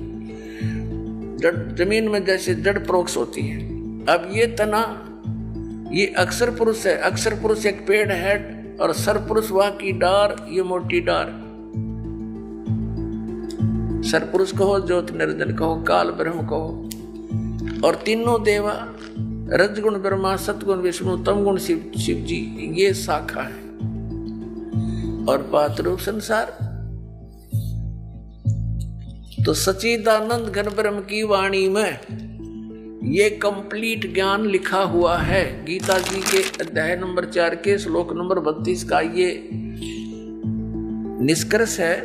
जमीन में जैसे जड़ प्रोक्ष होती है। अब ये तना, ये अक्षर पुरुष है। अक्षर पुरुष एक पेड़ है और सर पुरुष वह की डार, ये मोटी डार। सर पुरुष कहो, ज्योति निरंजन कहो, काल ब्रह्म कहो। और तीनों देवा, रजगुण ब्रह्मा, सतगुण विष्णु, तमगुण शिव जी, ये शाखा है। और पात रूप संसार तो सच्चिदानंद घन ब्रह्म की वाणी में ये कंप्लीट ज्ञान लिखा हुआ है। गीता जी के अध्याय नंबर 4 के श्लोक नंबर 32 का ये निष्कर्ष है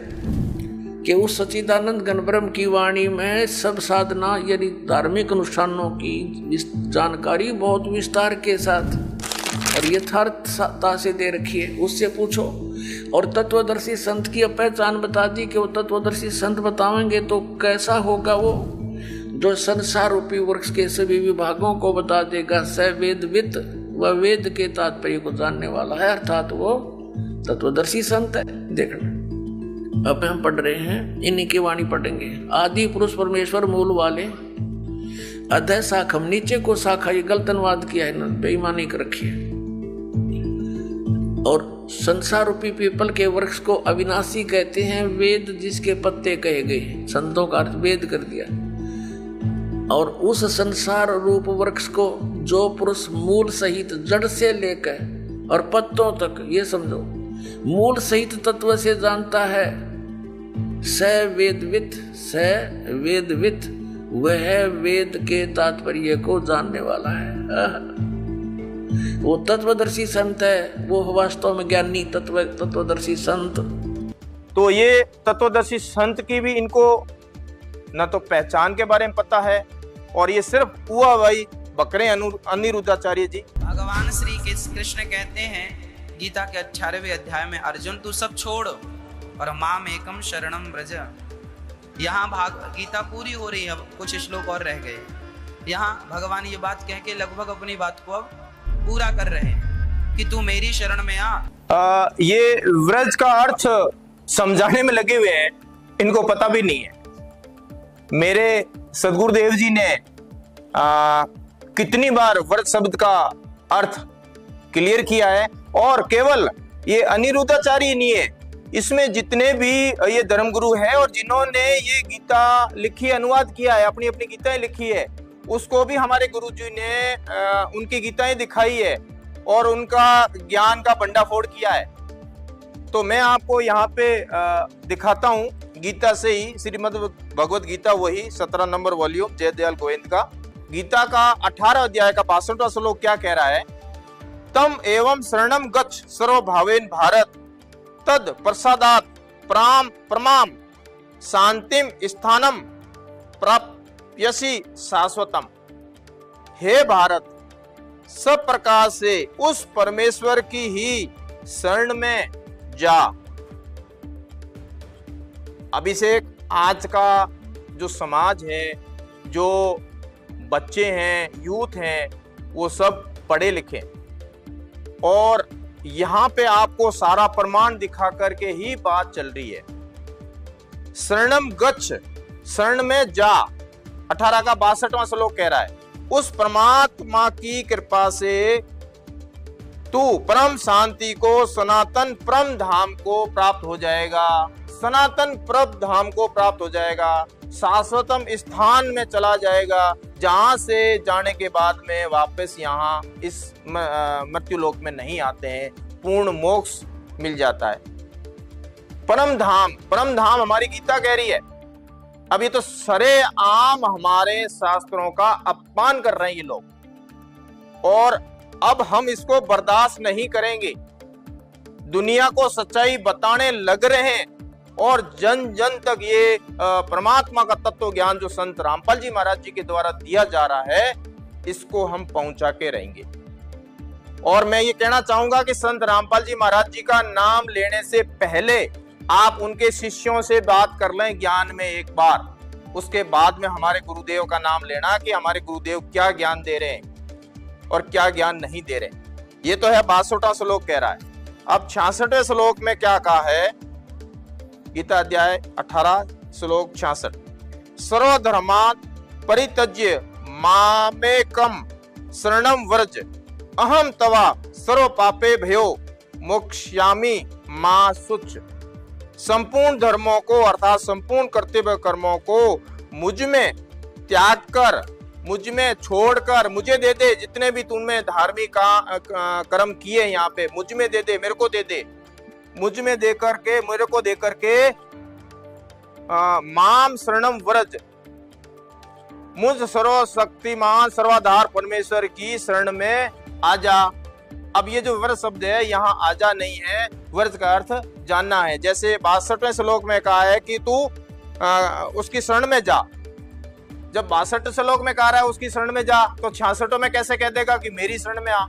कि उस सच्चिदानंद घन ब्रह्म की वाणी में सब साधना यानी धार्मिक अनुष्ठानों की जानकारी बहुत विस्तार के साथ और यथार्थता से दे रखी है। उससे पूछो। और तत्वदर्शी संत की पहचान बता दी कि वो तत्वदर्शी संत बताएंगे तो कैसा होगा वो, जो संसार रूपी वृक्ष के सभी विभागों को बता देगा। स वेदविद, वह वेद के तात्पर्य को जानने वाला है, अर्थात वो तत्वदर्शी संत है। देखना, अब हम पढ़ रहे हैं, इन्हीं की वाणी पढ़ेंगे। आदि पुरुष परमेश्वर मूल वाले, अध्याय शाखम, नीचे को शाखा, ये गलत अनुवाद किया है, बेईमानी कर रखी है। और संसार रूपी पीपल के वृक्ष को अविनाशी कहते हैं। वेद जिसके पत्ते कहे गए, संतों का अर्थ वेद कर दिया। और उस संसार रूप वृक्ष को जो पुरुष मूल सहित जड़ से लेकर और पत्तों तक, ये समझो, मूल सहित तत्व से जानता है, स वेदवित, वह वेद के तात्पर्य को जानने वाला है। वो तत्वदर्शी संत है, वो वास्तव में ज्ञानी तत्वदर्शी संत। तो ये तत्वदर्शी संत की भी इनको न तो पहचान के बारे में पता है, और ये सिर्फ हुआ भाई बकरे अनिरुद्धाचार्य जी। भगवान श्री कृष्ण कहते हैं गीता के 18वें अध्याय में, अर्जुन तू सब छोड़ और माम एकम शरणम व्रज। यहाँ गीता पूरी हो रही है, अब कुछ श्लोक और रह गए। यहाँ भगवान ये बात कह के लगभग अपनी बात को अब पूरा कर रहे हैं कि तू मेरी शरण में आ। ये व्रज का अर्थ समझाने में लगे हुए हैं, इनको पता भी नहीं है। मेरे सदगुरुदेव जी ने कितनी बार व्रज शब्द का अर्थ क्लियर किया है। और केवल ये अनिरुद्धाचार्य नहीं है, इसमें जितने भी ये धर्मगुरु हैं और जिन्होंने ये गीता लिखी, अनुवाद किया है, अपनी अपनी गीताएं लिखी है, उसको भी हमारे गुरुजी ने उनकी गीताएं दिखाई है और उनका ज्ञान का भंडाफोड़ किया है। तो मैं आपको यहाँ पे दिखाता हूँ गीता से ही, श्रीमद् भगवत गीता, वही 17 नंबर वॉल्यूम, जयदयाल गोविंद का, गीता का 18 अध्याय का 62वां श्लोक क्या कह रहा है। तम एवं शरणम गच्छ सर्वभावेन भारत, तद प्रसादात प्रमाम शांतिम स्थानम प्राप्यसि शाश्वतम। हे भारत, सब प्रकार से उस परमेश्वर की ही शरण में जा। अभिषेक, आज का जो समाज है, जो बच्चे हैं, यूथ हैं, वो सब पढ़े लिखे, और यहाँ पे आपको सारा प्रमाण दिखा करके ही बात चल रही है। शरणम गच्छ, शरण में जा, 18 का 62वां श्लोक कह रहा है, उस परमात्मा की कृपा से तू परम शांति को, सनातन परम धाम को प्राप्त हो जाएगा, सनातन परम धाम को प्राप्त हो जाएगा, शाश्वतम स्थान में चला जाएगा, जहां से जाने के बाद में वापस यहाँ इस मृत्यु लोक में नहीं आते हैं, पूर्ण मोक्ष मिल जाता है। परम धाम हमारी गीता कह रही है। अब ये तो सरे आम हमारे शास्त्रों का अपमान कर रहे हैं ये लोग, और अब हम इसको बर्दाश्त नहीं करेंगे। दुनिया को सच्चाई बताने लग रहे हैं और जन जन तक ये परमात्मा का तत्व ज्ञान जो संत रामपाल जी महाराज जी के द्वारा दिया जा रहा है, इसको हम पहुंचा के रहेंगे। और मैं ये कहना चाहूंगा कि संत रामपाल जी महाराज जी का नाम लेने से पहले आप उनके शिष्यों से बात कर लें ज्ञान में एक बार, उसके बाद में हमारे गुरुदेव का नाम लेना कि हमारे गुरुदेव क्या ज्ञान दे रहे हैं। और क्या ज्ञान नहीं दे रहे। ये तो है 62वां श्लोक कह रहा है। अब 66वें श्लोक में क्या कहा है, गीता अध्याय 18 श्लोक 66, सर्वधर्मान् परित्यज्य मामेकं शरणं व्रज अहम तवा सर्व पापे भयो मोक्ष्यामि मा शुच। संपूर्ण धर्मों को अर्थात संपूर्ण कर्तव्य कर्मों को मुझ में त्याग कर, मुझ में छोड़कर मुझे दे दे। जितने भी तुमने धार्मिक कर्म किए यहाँ पे मुझ में दे दे, मेरे को दे दे, मुझ में दे करके, मेरे को दे करके माम शरणम व्रज, मुझ सर्वशक्तिमान सर्वाधार परमेश्वर की शरण में आजा। अब ये जो व्रज शब्द है यहाँ आजा नहीं है, व्रज का अर्थ जानना है। जैसे 62वें श्लोक में कहा है कि तू उसकी शरण में जा, जब 62 श्लोक में कहा रहा है उसकी शरण में जा, तो 66 में कैसे कह देगा कि मेरी शरण में आ।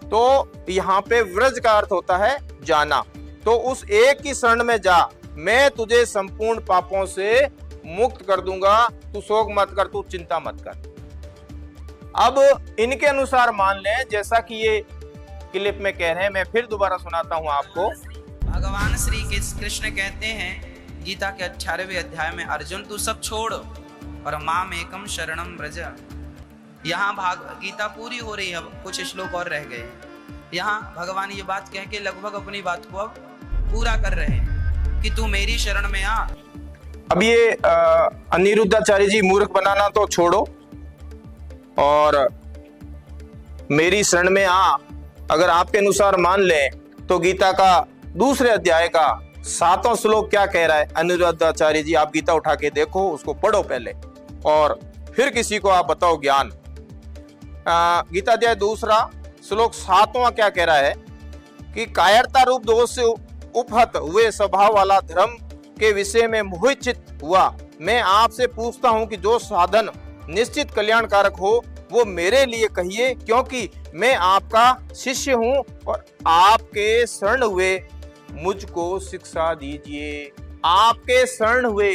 तो यहाँ पे व्रज का अर्थ होता है जाना। तो उस एक की शरण में जा, मैं तुझे संपूर्ण पापों से मुक्त कर दूंगा, तू शोक मत कर, तू चिंता मत कर। अब इनके अनुसार मान लें, जैसा कि ये क्लिप में कह रहे हैं, मैं फिर दोबारा सुनाता हूं आपको। भगवान श्री कृष्ण कहते हैं गीता के 18वें अध्याय में, अर्जुन तू सब छोड़ और माम एकम शरणम व्रज। यहाँ गीता पूरी हो रही है, अब कुछ श्लोक और रह गए। यहाँ भगवान ये बात कह के लगभग अपनी बात को अब पूरा कर रहे हैं कि तू मेरी शरण में आ। अब ये अनिरुद्धाचार्य जी, मूर्ख बनाना तो छोड़ो और मेरी शरण में आ, अगर आपके अनुसार मान लें तो गीता का दूसरे अध्याय का 7वां श्लोक क्या कह रहा है। अनिरुद्धाचार्य जी, आप गीता उठा के देखो, उसको पढ़ो पहले और फिर किसी को आप बताओ ज्ञान। गीता अध्याय दूसरा श्लोक 7वां क्या कह रहा है कि कायरता रूप दोष से उपहत हुए स्वभाव वाला धर्म के विषय में मोहित चित्त हुआ, मैं आपसे पूछता हूं कि जो साधन निश्चित कल्याणकारक हो वो मेरे लिए कहिए, क्योंकि मैं आपका शिष्य हूं और आपके शरण हुए मुझको शिक्षा दीजिए। आपके शरण हुए,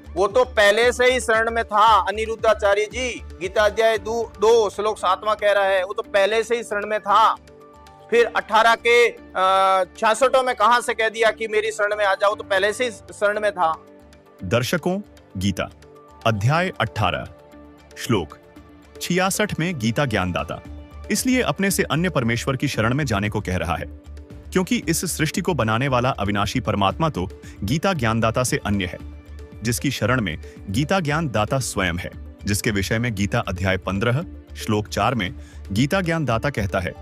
वो तो पहले से ही शरण में था अनिरुद्धाचार्य जी। गीता अध्याय 2 श्लोक 7वां कह रहा है, वो तो पहले से ही शरण में था। फिर 18 के 66 में कहां से कह दिया कि मेरी शरण में आ जाओ, तो पहले से ही शरण में था। दर्शकों, गीता अध्याय 18 श्लोक 66 में गीता ज्ञानदाता इसलिए अपने से अन्य परमेश्वर की शरण में जाने को कह रहा है, क्योंकि इस सृष्टि को बनाने वाला अविनाशी परमात्मा तो गीता ज्ञानदाता से अन्य है, जिसकी शरण में गीता ज्ञानदाता स्वयं है, जिसके विषय में गीता अध्याय 15 श्लोक 4 में गीता ज्ञानदाता कहता है,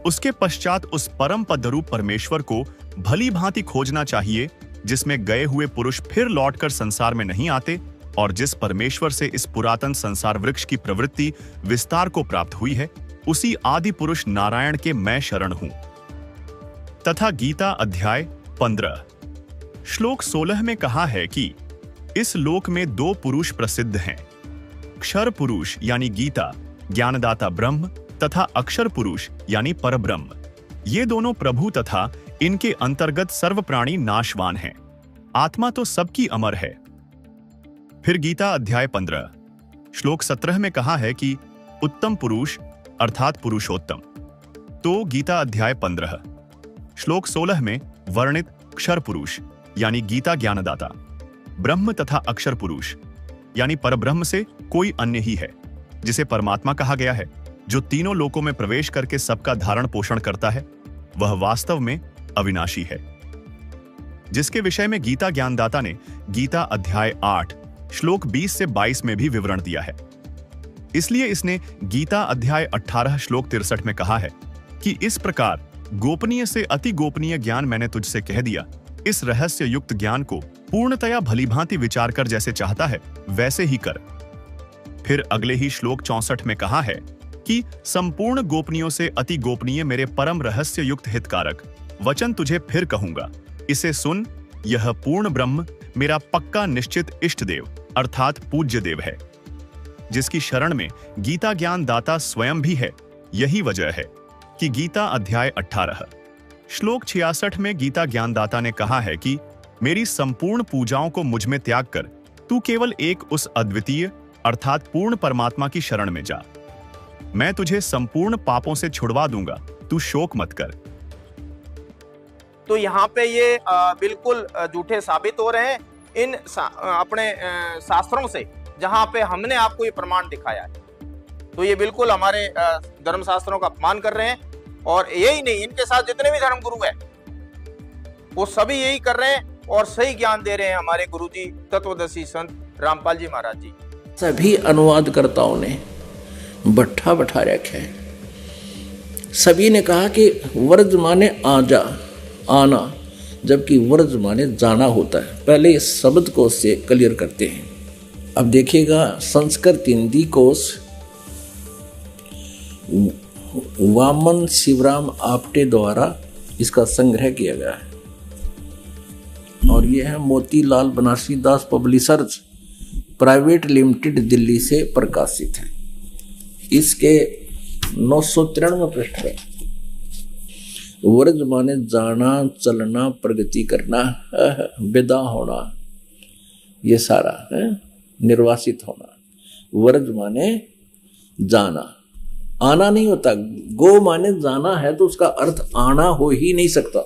उसके पश्चात उस परम पदरूप परमेश्वर को भली भांति खोजना चाहिए, जिसमें गए हुए पुरुष फिर लौटकर संसार में नहीं आते और जिस परमेश्वर से इस पुरातन संसार वृक्ष की प्रवृत्ति विस्तार को प्राप्त हुई है, उसी आदि पुरुष नारायण के मैं शरण हूं। तथा गीता अध्याय 15 श्लोक 16 में कहा है कि इस लोक में 2 पुरुष प्रसिद्ध हैं, क्षर पुरुष यानी गीता ज्ञानदाता ब्रह्म तथा अक्षर पुरुष यानी परब्रह्म। ये दोनों प्रभु तथा इनके अंतर्गत सर्व प्राणी नाशवान हैं, आत्मा तो सबकी अमर है। फिर गीता अध्याय 15 श्लोक 17 में कहा है कि उत्तम पुरुष अर्थात पुरुषोत्तम। तो गीता अध्याय 15 श्लोक 16 में वर्णित क्षर पुरुष यानी गीता ज्ञानदाता, ब्रह्म तथा अक्षर पुरुष यानी परब्रह्म से कोई अन्य ही है, जिसे परमात्मा कहा गया है, जो तीनों लोकों में प्रवेश करके सबका धारण पोषण करता है, वह वास्तव में अविनाशी है, जिसके विषय में गीता ज्ञानदाता ने गीता अध्याय 8 श्लोक 20 से 22 में भी विवरण दिया है। इसलिए इसने गीता अध्याय 18 श्लोक 63 में कहा है कि इस प्रकार गोपनीय से अति गोपनीय ज्ञान मैंने तुझसे कह दिया, इस रहस्य युक्त ज्ञान को पूर्णतया भलीभांति विचार कर जैसे चाहता है वैसे ही कर। फिर अगले ही श्लोक 64 में कहा है कि संपूर्ण गोपनीयों से अति गोपनीय मेरे परम रहस्य युक्त हितकारक वचन तुझे फिर कहूंगा, इसे सुन। यह पूर्ण ब्रह्म मेरा पक्का निश्चित इष्ट देव अर्थात पूज्य देव है, जिसकी शरण में गीता ज्ञान दाता स्वयं भी है। यही वजह है कि गीता अध्याय 18 श्लोक 66 में गीता ज्ञानदाता ने कहा है कि मेरी संपूर्ण पूजाओं को मुझ में त्याग कर तू केवल एक उस अद्वितीय अर्थात पूर्ण परमात्मा की शरण में जा। मैं तुझे संपूर्ण पापों से छुड़वा दूंगा, तू शोक मत कर। तो यहाँ पे ये बिल्कुल झूठे साबित हो रहे हैं इन अपने शास्त्रों से, जहां पे हमने आपको ये प्रमाण दिखाया है। तो ये बिल्कुल हमारे धर्म शास्त्रों का अपमान कर रहे हैं। और यही नहीं, इनके साथ जितने भी धर्म गुरु हैं वो सभी यही कर रहे हैं और सही ज्ञान दे रहे हैं हमारे गुरुजी तत्वदर्शी संत रामपाल जी महाराज जी। सभी अनुवादकर्ताओं ने भट्ठा बैठा रखा है। सभी ने कहा कि वर्ज माने आजा, आना, जबकि वर्ज माने जाना होता है। पहले इस शब्द को से क्लियर करते हैं। अब देखिएगा, संस्कृत हिंदी कोश वामन शिवराम आप्टे द्वारा इसका संग्रह किया गया है और यह है मोतीलाल बनारसी दास पब्लिशर्स प्राइवेट लिमिटेड, दिल्ली से प्रकाशित है। इसके 993 पृष्ठ है। वर्ज माने जाना, चलना, प्रगति करना, विदा होना, ये सारा है, निर्वासित होना। वर्ज माने जाना, आना नहीं होता। गो माने जाना है तो उसका अर्थ आना हो ही नहीं सकता।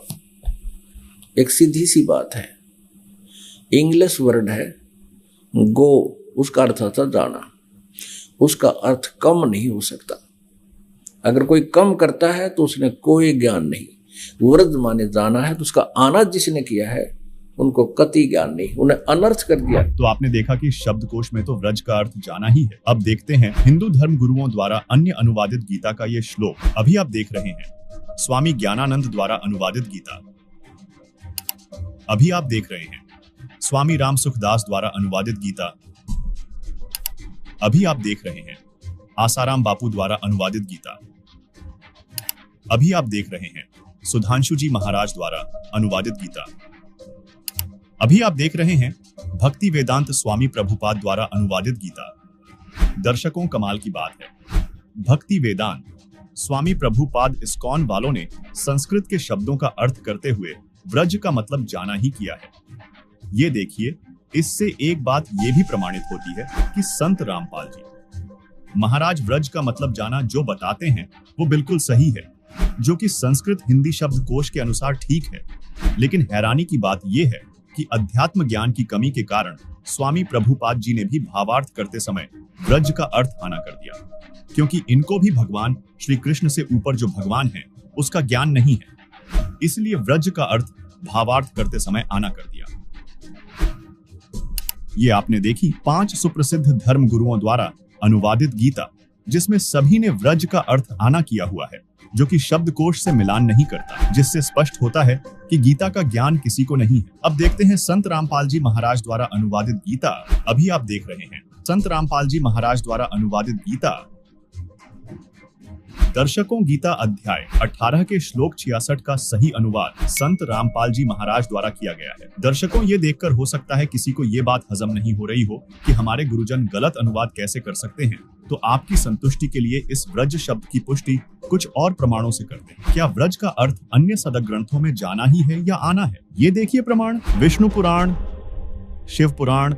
एक सीधी सी बात है। इंग्लिश वर्ड है गो, उसका अर्थ होता जाना, उसका अर्थ कम नहीं हो सकता। अगर कोई कम करता है तो उसने कोई ज्ञान नहीं। वर्ज माने जाना है तो उसका आना जिसने किया है उनको कति ज्ञान नहीं, उन्हें अनर्थ कर दिया। तो आपने देखा कि शब्दकोश में तो व्रज का अर्थ जाना ही है। अब देखते हैं हिंदू धर्म गुरुओं द्वारा अन्य अनुवादित गीता का ये श्लोक। अभी आप देख रहे हैं स्वामी ज्ञानानंद द्वारा अनुवादित गीता। अभी आप देख रहे हैं स्वामी राम सुखदास द्वारा अनुवादित गीता। अभी आप देख रहे हैं आसाराम बापू द्वारा अनुवादित गीता। अभी आप देख रहे हैं सुधांशु जी महाराज द्वारा अनुवादित गीता। अभी आप देख रहे हैं भक्ति वेदांत स्वामी प्रभुपाद द्वारा अनुवादित गीता। दर्शकों, कमाल की बात है, भक्ति वेदांत स्वामी प्रभुपाद इस्कॉन वालों ने संस्कृत के शब्दों का अर्थ करते हुए व्रज का मतलब जाना ही किया है। ये देखिए, इससे एक बात ये भी प्रमाणित होती है कि संत रामपाल जी महाराज व्रज का मतलब जाना जो बताते हैं वो बिल्कुल सही है, जो कि संस्कृत हिंदी शब्दकोश के अनुसार ठीक है। लेकिन हैरानी की बात यह है कि अध्यात्म ज्ञान की कमी के कारण स्वामी प्रभुपाद जी ने भी भावार्थ करते समय व्रज का अर्थ आना कर दिया, क्योंकि इनको भी भगवान श्री कृष्ण से ऊपर जो भगवान है उसका ज्ञान नहीं है, इसलिए व्रज का अर्थ भावार्थ करते समय आना कर दिया। ये आपने देखी 5 सुप्रसिद्ध धर्म गुरुओं द्वारा अनुवादित गीता, जिसमें सभी ने व्रज का अर्थ आना किया हुआ है, जो कि शब्दकोश से मिलान नहीं करता, जिससे स्पष्ट होता है कि गीता का ज्ञान किसी को नहीं है। अब देखते हैं संत रामपाल जी महाराज द्वारा अनुवादित गीता। अभी आप देख रहे हैं संत रामपाल जी महाराज द्वारा अनुवादित गीता। दर्शकों, गीता अध्याय 18 के श्लोक 66 का सही अनुवाद संत रामपाल जी महाराज द्वारा किया गया है। दर्शकों, ये देखकर हो सकता है किसी को ये बात हजम नहीं हो रही हो कि हमारे गुरुजन गलत अनुवाद कैसे कर सकते हैं। तो आपकी संतुष्टि के लिए इस व्रज शब्द की पुष्टि कुछ और प्रमाणों से करते हैं। क्या व्रज का अर्थ अन्य सदक ग्रंथों में जाना ही है या आना है? ये देखिए प्रमाण। विष्णु पुराण, शिव पुराण,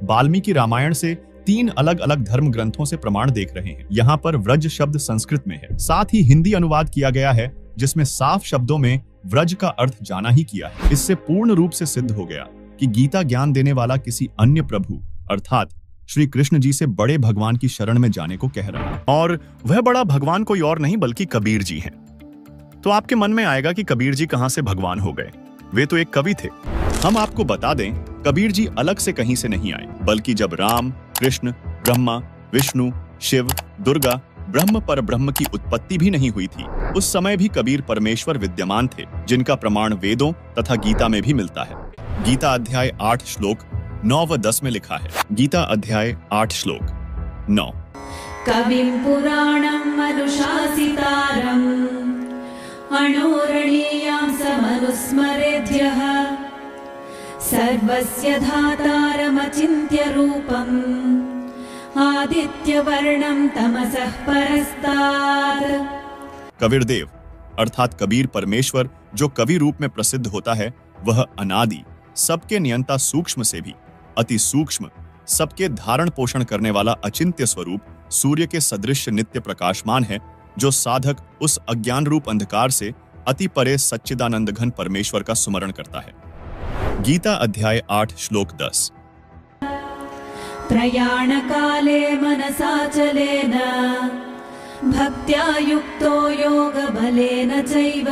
वाल्मीकि रामायण से 3 अलग अलग धर्म ग्रंथों से प्रमाण देख रहे हैं। यहाँ पर व्रज शब्द संस्कृत में है, साथ ही हिंदी अनुवाद किया गया है जिसमें साफ शब्दों में व्रज का अर्थ जाना ही किया है। इससे पूर्ण रूप से सिद्ध हो गया कि गीता ज्ञान देने वाला किसी अन्य प्रभु अर्थात श्री कृष्ण जी से बड़े भगवान की शरण में जाने को कह रहा है, और वह बड़ा भगवान कोई और नहीं बल्कि कबीर जी हैं। तो आपके मन में आएगा कि कबीर जी कहां से भगवान हो गए, वे तो एक कवि थे। हम आपको बता दें, कबीर जी अलग से कहीं से नहीं आए, बल्कि जब राम, कृष्ण, ब्रह्मा, विष्णु, शिव, दुर्गा, ब्रह्म पर ब्रह्म की उत्पत्ति भी नहीं हुई थी, उस समय भी कबीर परमेश्वर विद्यमान थे, जिनका प्रमाण वेदों तथा गीता में भी मिलता है। गीता अध्याय 8 श्लोक 9 व 10 में लिखा है। गीता अध्याय 8 श्लोक 9। कविं पुराणं अनुशासितारम् अणोरणीयां समनुस्मरेद्यः सर्वस्य धातारमचिन्त्य रूपम् आदित्यवर्णं तमसः परस्तात्। कबीरदेव अर्थात कबीर परमेश्वर जो कवि रूप में प्रसिद्ध होता है, वह अनादि, सबके नियंता सूक्ष्म से भी अति सूक्ष्म सबके धारण पोषण करने वाला अचिंत्य स्वरूप सूर्य के सदृश नित्य प्रकाशमान है, जो साधक उस अज्ञान रूप अंधकार से अति परे सच्चिदानंद घन परमेश्वर का सुमरण करता है। गीता अध्याय 8 श्लोक 10। प्रयाणकाले मनसाचलेन भक्त्या युक्तो योगबलेन चैव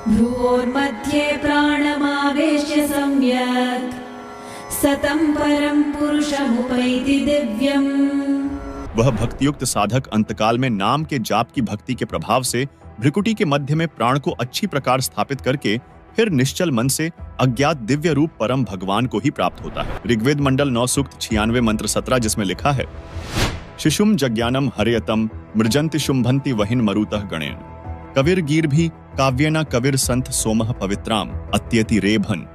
भ्रुवोर्मध्ये प्राणमावेश्य सम्यक् सतं परं पुरुषमुपैति दिव्यम्। वह भक्तियुक्त साधक अंतकाल में नाम के जाप की भक्ति के प्रभाव से भ्रिकुटी के मध्य में प्राण को अच्छी प्रकार स्थापित करके फिर निश्चल मन से अज्ञात दिव्य रूप परम भगवान को ही प्राप्त होता है। ऋग्वेद मंडल 9 सूक्त 96 मंत्र 17, जिसमें लिखा है, शिशुम जज्ञानम हरयतम मृजंति शुंभंति वहिन मरुतः गणेन कविर गीर भी काव्यना कविर संत सोमह पवित्राम अत्यति रेभन।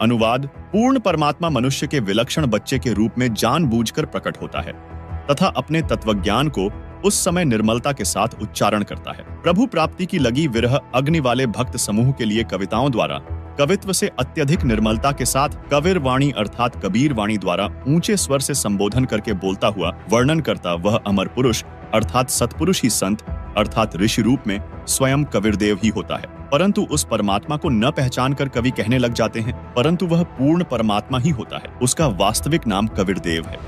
अनुवाद, पूर्ण परमात्मा मनुष्य के विलक्षण बच्चे के रूप में जानबूझकर प्रकट होता है तथा अपने तत्वज्ञान को उस समय निर्मलता के साथ उच्चारण करता है। प्रभु प्राप्ति की लगी विरह अग्नि वाले भक्त समूह के लिए कविताओं द्वारा कवित्व से अत्यधिक निर्मलता के साथ कविर वाणी अर्थात कबीर वाणी द्वारा ऊंचे स्वर से संबोधन करके बोलता हुआ वर्णन करता वह अमर पुरुष अर्थात सत्पुरुष ही संत अर्थात ऋषि रूप में स्वयं कबीरदेव ही होता है। परंतु उस परमात्मा को न पहचान कर कवि कहने लग जाते हैं, परंतु वह पूर्ण परमात्मा ही होता है। उसका वास्तविक नाम कबीरदेव है।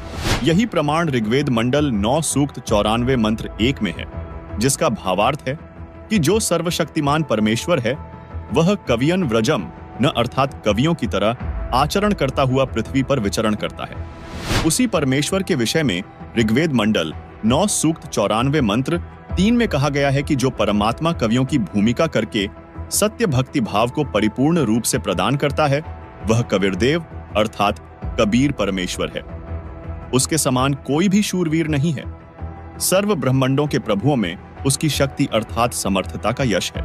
यही प्रमाण ऋग्वेद मंडल 9 सूक्त 94 मंत्र 1 में है, जिसका भावार्थ है कि जो सर्वशक्तिमान परमेश्वर है वह कवियन व्रजम न अर्थात कवियों की तरह आचरण करता हुआ पृथ्वी पर विचरण करता है। उसी परमेश्वर के विषय में ऋग्वेद मंडल 9 सूक्त 94 मंत्र 3 में कहा गया है कि जो परमात्मा कवियों की भूमिका करके सत्य भक्ति भाव को परिपूर्ण रूप से प्रदान करता है वह कबीरदेव अर्थात कबीर परमेश्वर है। उसके समान कोई भी शूरवीर नहीं है। सर्व ब्रह्मांडों के प्रभुओं में उसकी शक्ति अर्थात समर्थता का यश है।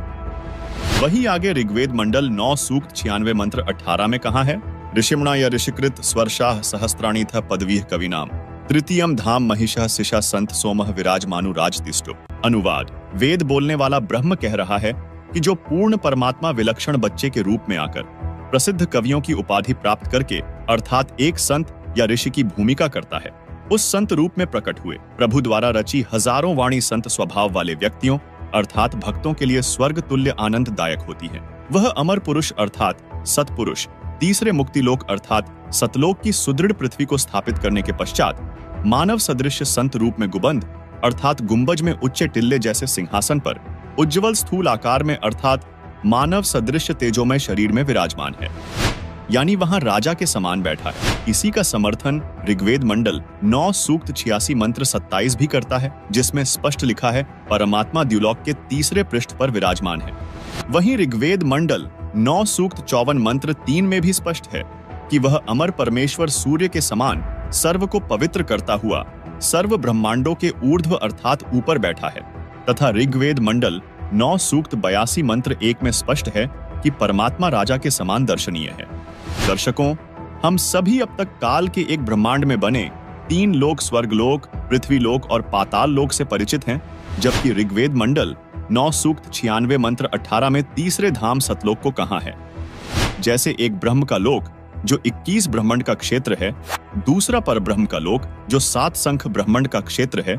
वही आगे ऋग्वेद मंडल 9 सूक्त 96 मंत्र 18 में कहा है, ऋषिमणा या ऋषिकृत स्वर्षाः सहस्त्राणि था पदवीह कविनाम तृतीयम धाम महिषा शिषा संत सोमह विराजमानु राजतिष्ठो। अनुवाद, वेद बोलने वाला ब्रह्म कह रहा है कि जो पूर्ण परमात्मा विलक्षण बच्चे के रूप में आकर प्रसिद्ध कवियों की उपाधि प्राप्त करके अर्थात एक संत या ऋषि की भूमिका करता है, उस संत रूप में प्रकट हुए प्रभु द्वारा रची हजारों वाणी संत स्वभाव वाले व्यक्तियों अर्थात भक्तों के लिए स्वर्ग तुल्य आनंददायक होती है। वह अमर पुरुष अर्थात सतपुरुष तीसरे मुक्तिलोक अर्थात सतलोक की सुदृढ़ पृथ्वी को स्थापित करने के पश्चात मानव सदृश संत रूप में गुबंद अर्थात गुंबज में उच्च टिल्ले जैसे सिंहासन पर उज्जवल स्थूल आकार में अर्थात मानव सदृश तेजोमय शरीर में विराजमान है, यानी वहां राजा के समान बैठा है। इसी का समर्थन ऋग्वेद मंडल 9 सूक्त 86 मंत्र 27 भी करता है, जिसमें स्पष्ट लिखा है परमात्मा द्युलोक के तीसरे पृष्ठ पर विराजमान है। वहीं ऋग्वेद मंडल 9 सूक्त 54 मंत्र 3 में भी स्पष्ट है कि वह अमर परमेश्वर सूर्य के समान सर्व को पवित्र करता हुआ सर्व ब्रह्मांडों के ऊर्ध्व अर्थात ऊपर बैठा है, तथा ऋग्वेद मंडल 9 सूक्त 82 मंत्र 1 में स्पष्ट है कि परमात्मा राजा के समान दर्शनीय है। दर्शकों, हम सभी अब तक काल के एक ब्रह्मांड में बने 3 लोक स्वर्गलोक, पृथ्वीलोक और पाताल लोक से परिचित हैं, जबकि ऋग्वेद मंडल 9 सूक्त 96 मंत्र 18 में तीसरे धाम सतलोक को कहा है। जैसे एक ब्रह्म का लोक जो 21 ब्रह्मांड का क्षेत्र है, दूसरा पर ब्रह्म का लोक जो 7 संख ब्रह्मांड का क्षेत्र है,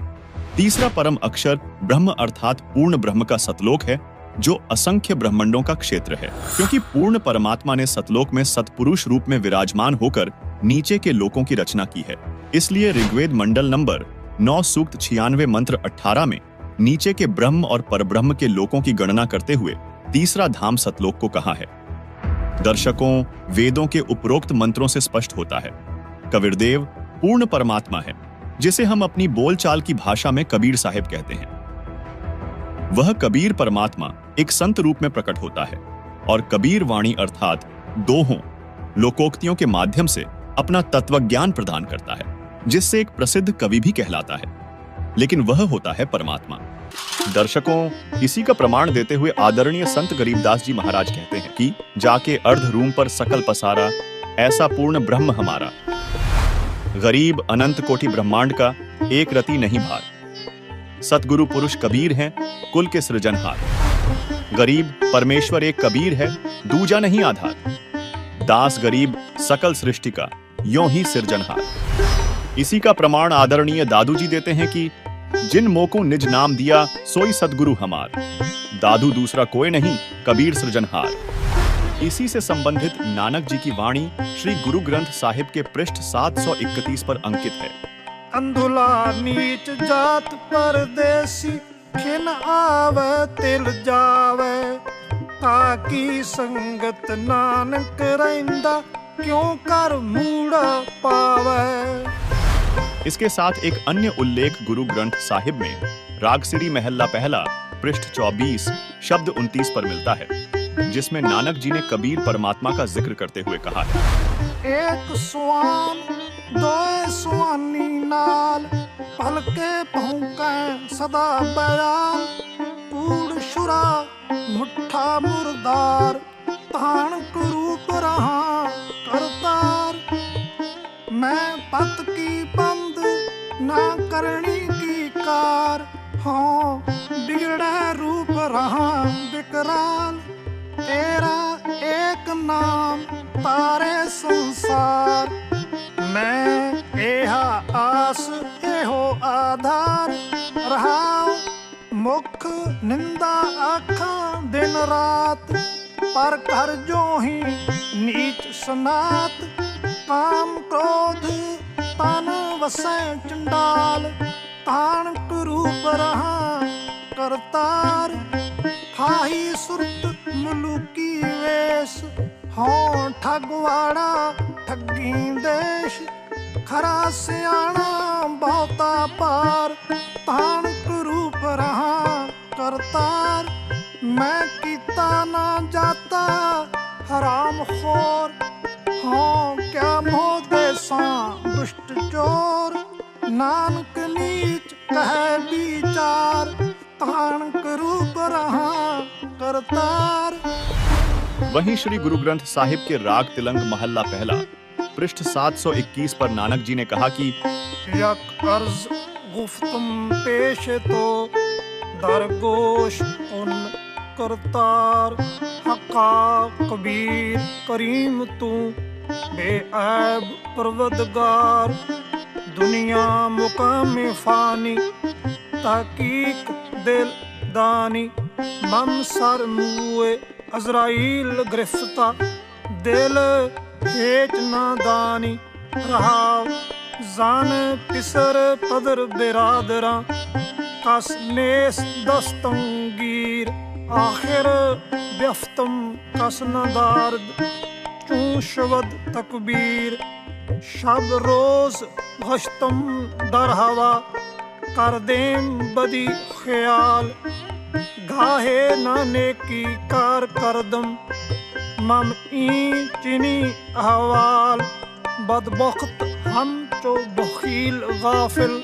तीसरा परम अक्षर ब्रह्म अर्थात पूर्ण ब्रह्म का सतलोक है जो असंख्य ब्रह्मांडों का क्षेत्र है। क्योंकि पूर्ण परमात्मा ने सतलोक में सतपुरुष रूप में विराजमान होकर नीचे के लोकों की रचना की है, इसलिए ऋग्वेद मंडल नंबर 9 सूक्त 96 मंत्र 18 में नीचे के ब्रह्म और परब्रह्म के लोकों की गणना करते हुए तीसरा धाम सतलोक को कहा है। दर्शकों, वेदों के उपरोक्त मंत्रों से स्पष्ट होता है कबीरदेव पूर्ण परमात्मा है, जिसे हम अपनी बोलचाल की भाषा में कबीर साहिब कहते हैं। वह कबीर परमात्मा एक संत रूप में प्रकट होता है और कबीर वाणी अर्थात दोहों लोकोक्तियों के माध्यम से अपना तत्वज्ञान प्रदान करता है, जिससे एक प्रसिद्ध कवि भी कहलाता है, लेकिन वह होता है परमात्मा। दर्शकों, इसी का प्रमाण देते हुए आदरणीय संत गरीबदास जी महाराज कहते हैं कि जाके अर्ध रूम पर सकल पसारा ऐसा पूर्ण ब्रह्म हमारा, गरीब अनंत कोटि ब्रह्मांड का एक रति नहीं भार, सतगुरु पुरुष कबीर हैं कुल के सृजनहार, गरीब परमेश्वर एक कबीर है दूजा नहीं आधार, दास गरीब सकल सृष्टि का यों ही सिरजनहार। इसी का प्रमाण आदरणीय दादू जी देते हैं कि जिन मोको निज नाम दिया सोई सदगुरु हमार, दादू दूसरा कोई नहीं कबीर सृजनहार। इसी से संबंधित नानक जी की वाणी श्री गुरु ग्रंथ साहिब के पृष्ठ 731 पर अंकित है। अंधुला नीच जात परदेसी, खिन आवे तिल जावे, ताकि संगत नानक रहिंदा, क्यों कर मूड़ा पावे। इसके साथ एक अन्य उल्लेख गुरु ग्रंथ साहिब में रागसिरी महल्ला पहला पृष्ठ 24 शब्द 29 पर मिलता है, जिसमें नानक जी ने कबीर परमात्मा का जिक्र करते हुए कहा है, एक स्वान दो स्वानी नाल, पलके भौंके सदा बयान, कूड़ शुरा मुठा मुर्दार, तान कुरूप रहा करतार। मैं पत की बंद ना करनी की कार, हाँ बिगड़े रूप रहा विकराल। तेरा एक नाम तारे संसार, मैं एहा आस एहो आधार। रहा मुख निंदा आखा दिन रात, पर कर जो ही नीच सनात। काम क्रोध तन वसै चंडाल, तान कुरूप रहा करतार। हाही सुरत मुलुकी वेश, हाँ ठगवाड़ा ठगी देश। खरा सियाणा बहुता पार, तान कुरूप रहा करतार। मैं कीता ना जाता हराम खोर, हाँ क्या मोह देसा दुष्ट चोर। नानक नीच कहे विचार, तान कुरूप रहा करतार। वहीं श्री गुरु ग्रंथ साहिब के राग तिलंग महल्ला पहला पृष्ठ 721 पर नानक जी ने कहा कि यक अर्ज गुफ्तम पेश तो दरगोश उन करतार। हका कबीर करीम तू बेऐब परवदगार। दुनिया मुकाम फानी तहकीक दिल दानी। मम सर मुए अजराइल गिरफ्ता, दिल हेच नादानी। रहा जान पिसर पदर बिरादरा, कस नेस दस्तंगीर। आखिर व्यफ्तम कस नदार्द, चूं शवद तकबीर। शब रोज गश्तम दर हवा, कर देम बदी ख्याल। घाहे नाने की कार करदम, मम ई चिनी अहवाल। बदबख्त हम चो बखील गाफिल,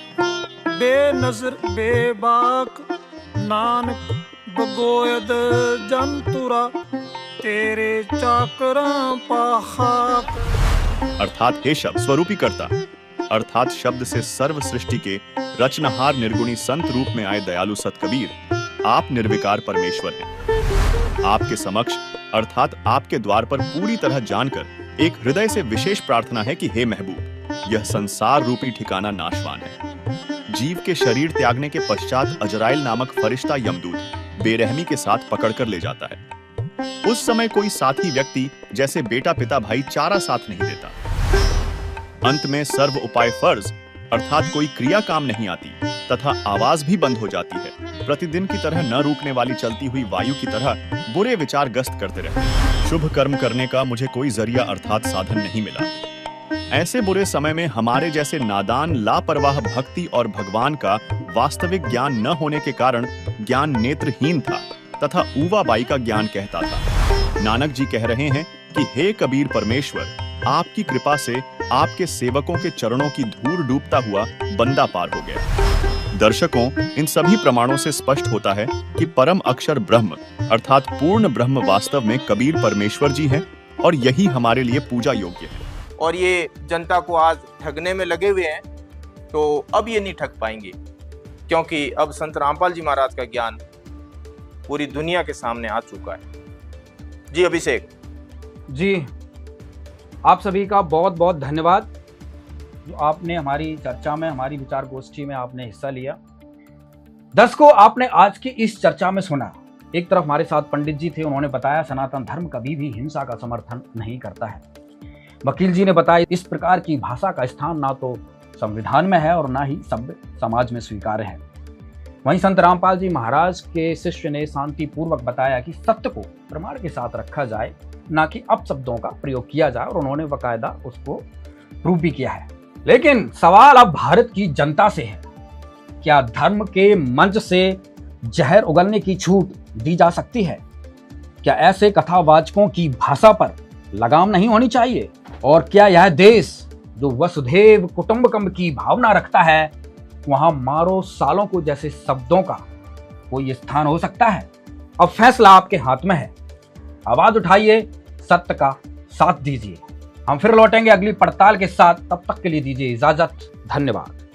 बेनजर बेबाक। नानक बगोयद जंतुरा, तेरे चाकरा पाखाक। अर्थात हे शब्द स्वरूपी करता, अर्थात शब्द से सर्व सृष्टि के रचनहार निर्गुणी संत रूप में आए दयालु सत कबीर, आप निर्विकार परमेश्वर हैं। आपके समक्ष अर्थात आपके द्वार पर पूरी तरह जानकर एक हृदय से विशेष प्रार्थना है कि हे महबूब, यह संसार रूपी ठिकाना नाशवान है। जीव के शरीर त्यागने के पश्चात अजराइल नामक फरिश्ता यमदूत बेरहमी के साथ पकड़कर ले जाता है। उस समय कोई साथी व्यक्ति जैसे बेटा पिता भाई चारा साथ नहीं देता। अंत में सर्व उपाय फर्ज अर्थात कोई क्रिया काम नहीं आती तथा आवाज भी बंद हो जाती है। प्रतिदिन की तरह न रुकने वाली चलती हुई वायु की तरह बुरे विचार गस्त करते रहते। शुभ कर्म करने का मुझे कोई जरिया अर्थात साधन नहीं मिला। ऐसे बुरे समय में हमारे जैसे नादान लापरवाह भक्ति और भगवान का वास्तविक ज्ञान न होने के कारण ज्ञान नेत्रहीन था तथा ऊवाबाई का ज्ञान कहता था। नानक जी कह रहे हैं कि हे कबीर परमेश्वर, आपकी कृपा से आपके सेवकों के चरणों की धूल डूबता हुआ बंदा पार हो गया। दर्शकों, इन सभी प्रमाणों से स्पष्ट होता है कि परम अक्षर ब्रह्म अर्थात पूर्ण ब्रह्म वास्तव में कबीर परमेश्वर जी हैं और यही हमारे लिए पूजा योग्य है। और ये जनता को आज ठगने में लगे हुए हैं, तो अब ये नहीं ठग पाएंगे, क्योंकि अब संत रामपाल जी महाराज का ज्ञान पूरी दुनिया के सामने आ चुका है। जी अभिषेक जी, आप सभी का बहुत बहुत धन्यवाद जो आपने हमारी चर्चा में, हमारी विचार गोष्ठी में आपने हिस्सा लिया। दर्शकों, आपने आज की इस चर्चा में सुना, एक तरफ हमारे साथ पंडित जी थे, उन्होंने बताया सनातन धर्म कभी भी हिंसा का समर्थन नहीं करता है। वकील जी ने बताया इस प्रकार की भाषा का स्थान ना तो संविधान में है और ना ही सभ्य समाज में स्वीकार्य है। वहीं संत रामपाल जी महाराज के शिष्य ने शांति पूर्वक बताया कि सत्य को प्रमाण के साथ रखा जाए, ना कि अपशब्दों का प्रयोग किया जाए, और उन्होंने बाकायदा उसको प्रूव भी किया है। लेकिन सवाल अब भारत की जनता से है, क्या धर्म के मंच से जहर उगलने की छूट दी जा सकती है? क्या ऐसे कथावाचकों की भाषा पर लगाम नहीं होनी चाहिए? और क्या यह देश जो वसुधैव कुटुंबकम की भावना रखता है, वहां मारो सालों को जैसे शब्दों का कोई स्थान हो सकता है? अब फैसला आपके हाथ में है। आवाज उठाइए, सत्य का साथ दीजिए। हम फिर लौटेंगे अगली पड़ताल के साथ, तब तक के लिए दीजिए इजाजत। धन्यवाद।